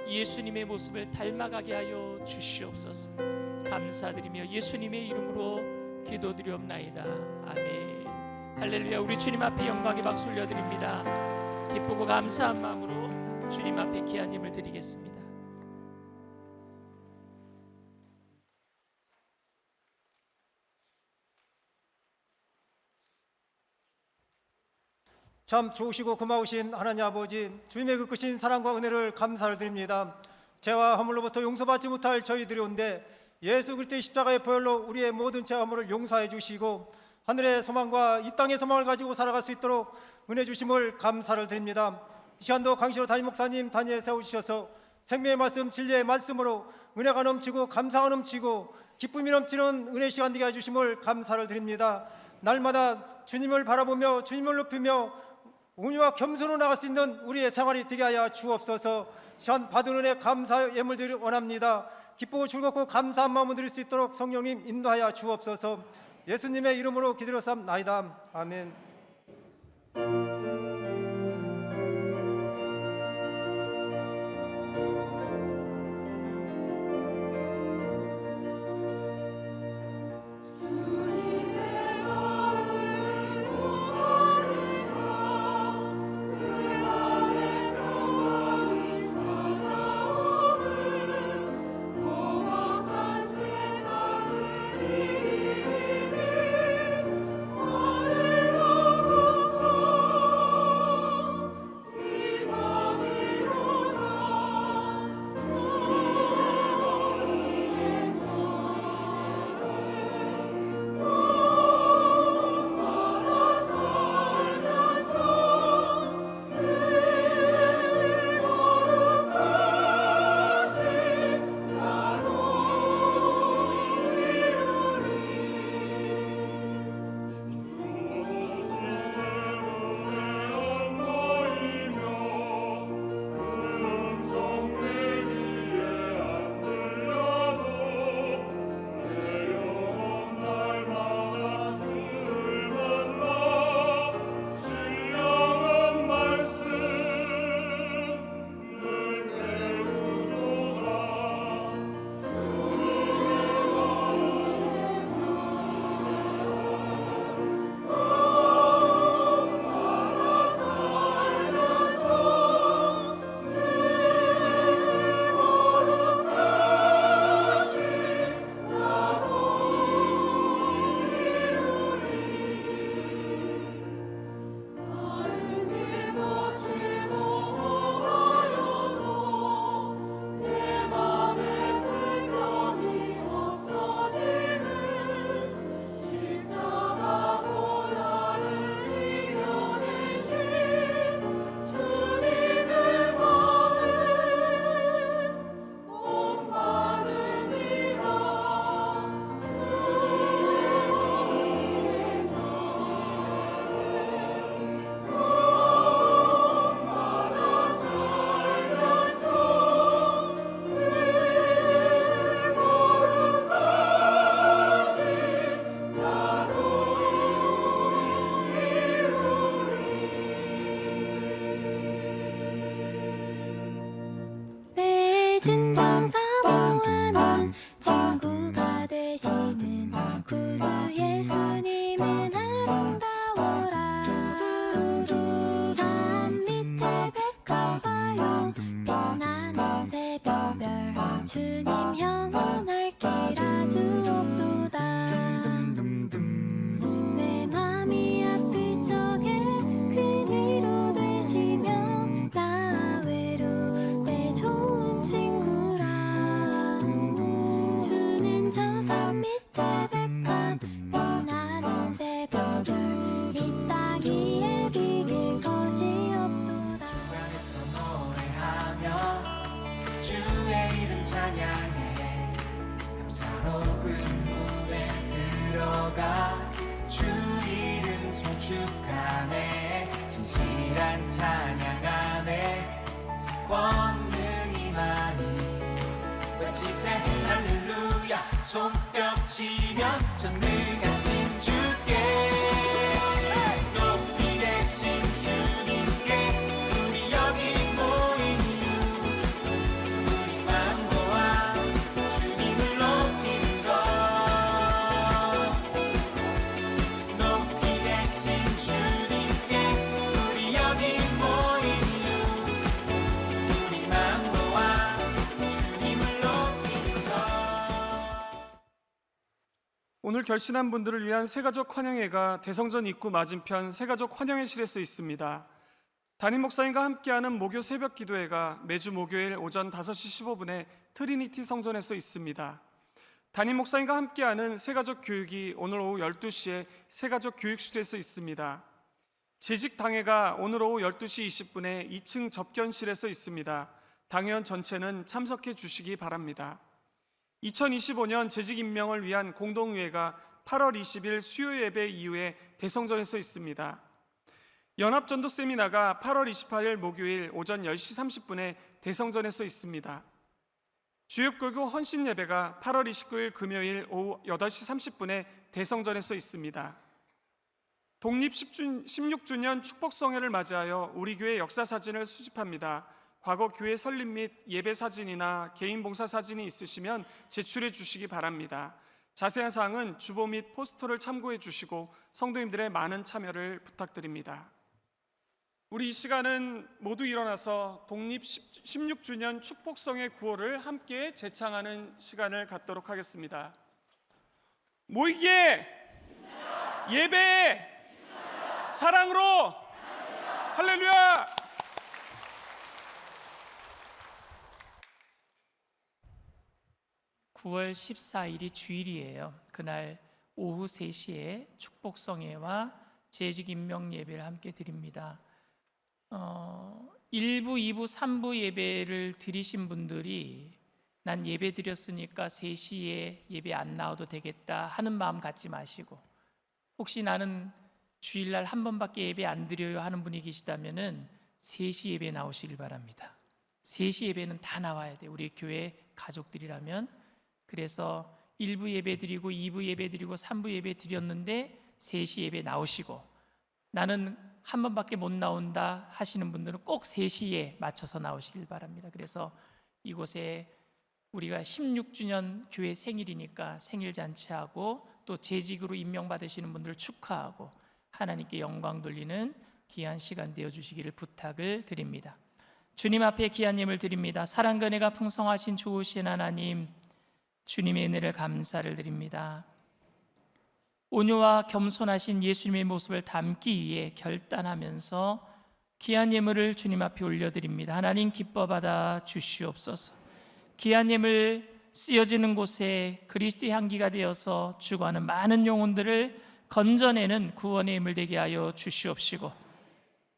예수님의 모습을 닮아가게 하여 주시옵소서. 감사드리며 예수님의 이름으로 기도드리옵나이다. 아멘. 할렐루야. 우리 주님 앞에 영광의 박수 올려드립니다. 기쁘고 감사한 마음으로 주님 앞에 귀한 힘을 드리겠습니다. 참 좋으시고 고마우신 하나님 아버지, 주님의 그 크신 사랑과 은혜를 감사를 드립니다. 죄와 허물로부터 용서받지 못할 저희들이 온데 예수 그리스도의 십자가의 보혈로 우리의 모든 죄와 허물을 용서해 주시고 하늘의 소망과 이 땅의 소망을 가지고 살아갈 수 있도록 은혜 주심을 감사를 드립니다. 이 시간도 강시로 담임 목사님 단위에 세우셔서 생명의 말씀 진리의 말씀으로 은혜가 넘치고 감사가 넘치고 기쁨이 넘치는 은혜 시간 되게 해주심을 감사를 드립니다. 날마다 주님을 바라보며 주님을 높이며 온유와 겸손으로 나갈 수 있는 우리의 생활이 되게 하여 주옵소서. 시간 받은 은혜 감사 예물 드리기 원합니다. 기쁘고 즐겁고 감사한 마음을 드릴 수 있도록 성령님 인도하여 주옵소서. 예수님의 이름으로 기도드렸사옵나이다. 아멘. 진정 사모하는 친구가 되시는 구주 예수님은 아름다워라. 산 밑에 백합화용 빛나는 새벽별 주님 영원할기라 주옵도다. 내 맘이 아플 적에 큰 위로 되시며 나 외로울 때 좋은 친구라. 주는 저 산 밑에 백합 빛나는 새벽별 있다기에 비길 것이 없도다. 주 안에서 노래하며 주의 이름 찬양해 감사로 근무에 들어가 주 이름 송축하네 진실한 찬양 안에 권능이 많이 외치세 할렐루야 손뼉 치며 전능하신 주께 높이 계신 주님께 우리 여기 모인 이유 우리만 모아 주님을 높이는 것 높이 계신 주님께 우리 여기 모인 이유 우리만 모아 주님을 높이는 것. 오늘 결신한 분들을 위한 새가족 환영회가 대성전 입구 맞은편 새가족 환영회실에서 있습니다. 담임 목사님과 함께하는 목요 새벽 기도회가 매주 목요일 오전 5시 15분에 트리니티 성전에서 있습니다. 담임 목사님과 함께하는 새가족 교육이 오늘 오후 12시에 새가족 교육실에서 있습니다. 재직 당회가 오늘 오후 12시 20분에 2층 접견실에서 있습니다. 당회원 전체는 참석해 주시기 바랍니다. 2025년 재직 임명을 위한 공동의회가 8월 20일 수요 예배 이후에 대성전에서 있습니다. 연합전도 세미나가 8월 28일 목요일 오전 10시 30분에 대성전에서 있습니다. 주협골교 헌신 예배가 8월 29일 금요일 오후 8시 30분에 대성전에서 있습니다. 독립 16주년 축복성회를 맞이하여 우리 교회 역사 사진을 수집합니다. 과거 교회 설립 및 예배 사진이나 개인 봉사 사진이 있으시면 제출해 주시기 바랍니다. 자세한 사항은 주보 및 포스터를 참고해 주시고 성도님들의 많은 참여를 부탁드립니다. 우리 이 시간은 모두 일어나서 독립 16주년 축복성회 구호를 함께 제창하는 시간을 갖도록 하겠습니다. 모이기에 예배 사랑으로 할렐루야. (9월 14일이) 주일이에요. 그날 오후 3시에 축복성회와 재직 임명 예배를 함께 드립니다. 1부, 2부, 3부 예배를 드리신 분들이 난 예배 드렸으니까 3시에 예배 안 나와도 되겠다 하는 마음 갖지 마시고, 혹시 나는 주일날 한 번밖에 예배 안 드려요 하는 분이 계시다면은 3시 예배 나오시길 바랍니다. 3시 예배는 다 나와야 돼요. 우리 교회 가족들이라면. 그래서 1부 예배 드리고 2부 예배 드리고 3부 예배 드렸는데 3시 예배 나오시고, 나는 한 번밖에 못 나온다 하시는 분들은 꼭 3시에 맞춰서 나오시길 바랍니다. 그래서 이곳에 우리가 16주년 교회 생일이니까 생일 잔치하고 또 재직으로 임명받으시는 분들을 축하하고 하나님께 영광 돌리는 귀한 시간 되어주시기를 부탁을 드립니다. 주님 앞에 귀한 예물 드립니다. 사랑과 은혜가 풍성하신 좋으신 하나님, 주님의 은혜를 감사를 드립니다. 온유와 겸손하신 예수님의 모습을 담기 위해 결단하면서 귀한 예물을 주님 앞에 올려드립니다. 하나님 기뻐 받아 주시옵소서. 귀한 예물 쓰여지는 곳에 그리스도의 향기가 되어서 죽어가는 많은 영혼들을 건져내는 구원의 예물 되게 하여 주시옵시고,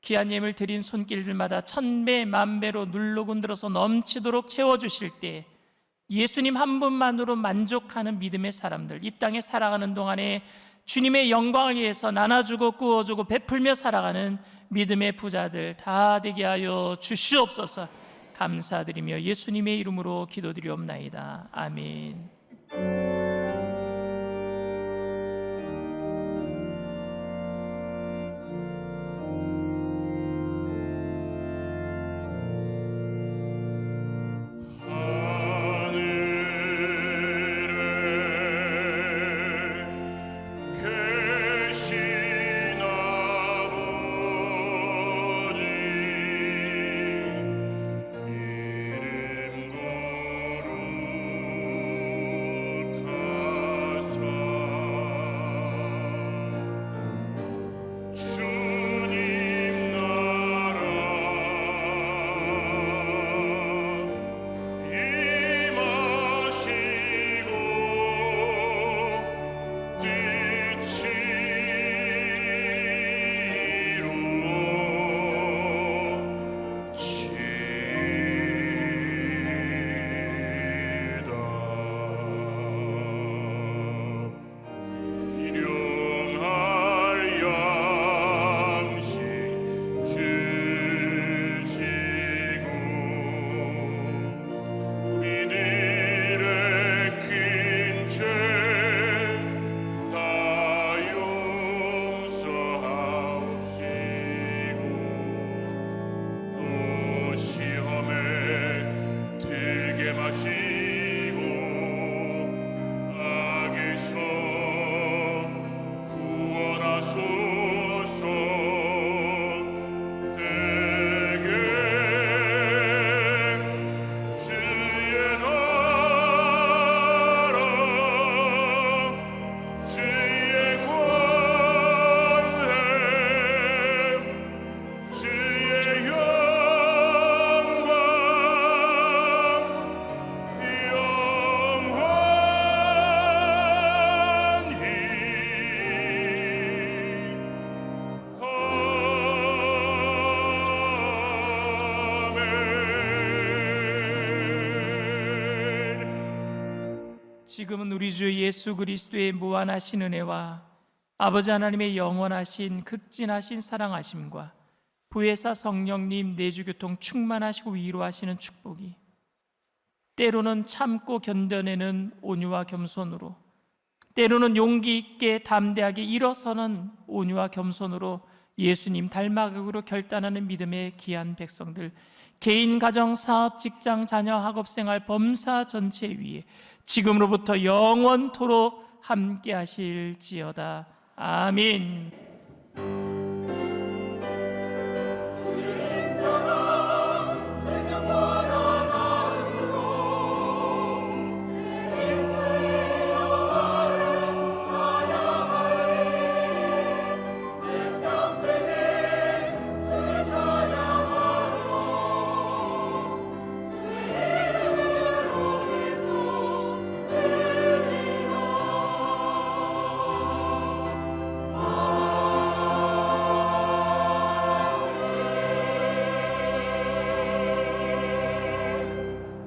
귀한 예물 드린 손길들마다 1000배 만배로 눌러군 들어서 넘치도록 채워주실 때 예수님 한 분만으로 만족하는 믿음의 사람들, 이 땅에 살아가는 동안에 주님의 영광을 위해서 나눠주고 구워주고 베풀며 살아가는 믿음의 부자들 다 되게 하여 주시옵소서. 감사드리며 예수님의 이름으로 기도드리옵나이다. 아멘. 지금은 우리 주 예수 그리스도의 무한하신 은혜와 아버지 하나님의 영원하신 극진하신 사랑하심과 부회사 성령님 내주교통 충만하시고 위로하시는 축복이 때로는 참고 견뎌내는 온유와 겸손으로, 때로는 용기 있게 담대하게 일어서는 온유와 겸손으로 예수님 닮아가기로 결단하는 믿음의 귀한 백성들, 개인, 가정, 사업, 직장, 자녀, 학업생활, 범사 전체 위에 지금으로부터 영원토록 함께 하실지어다. 아멘.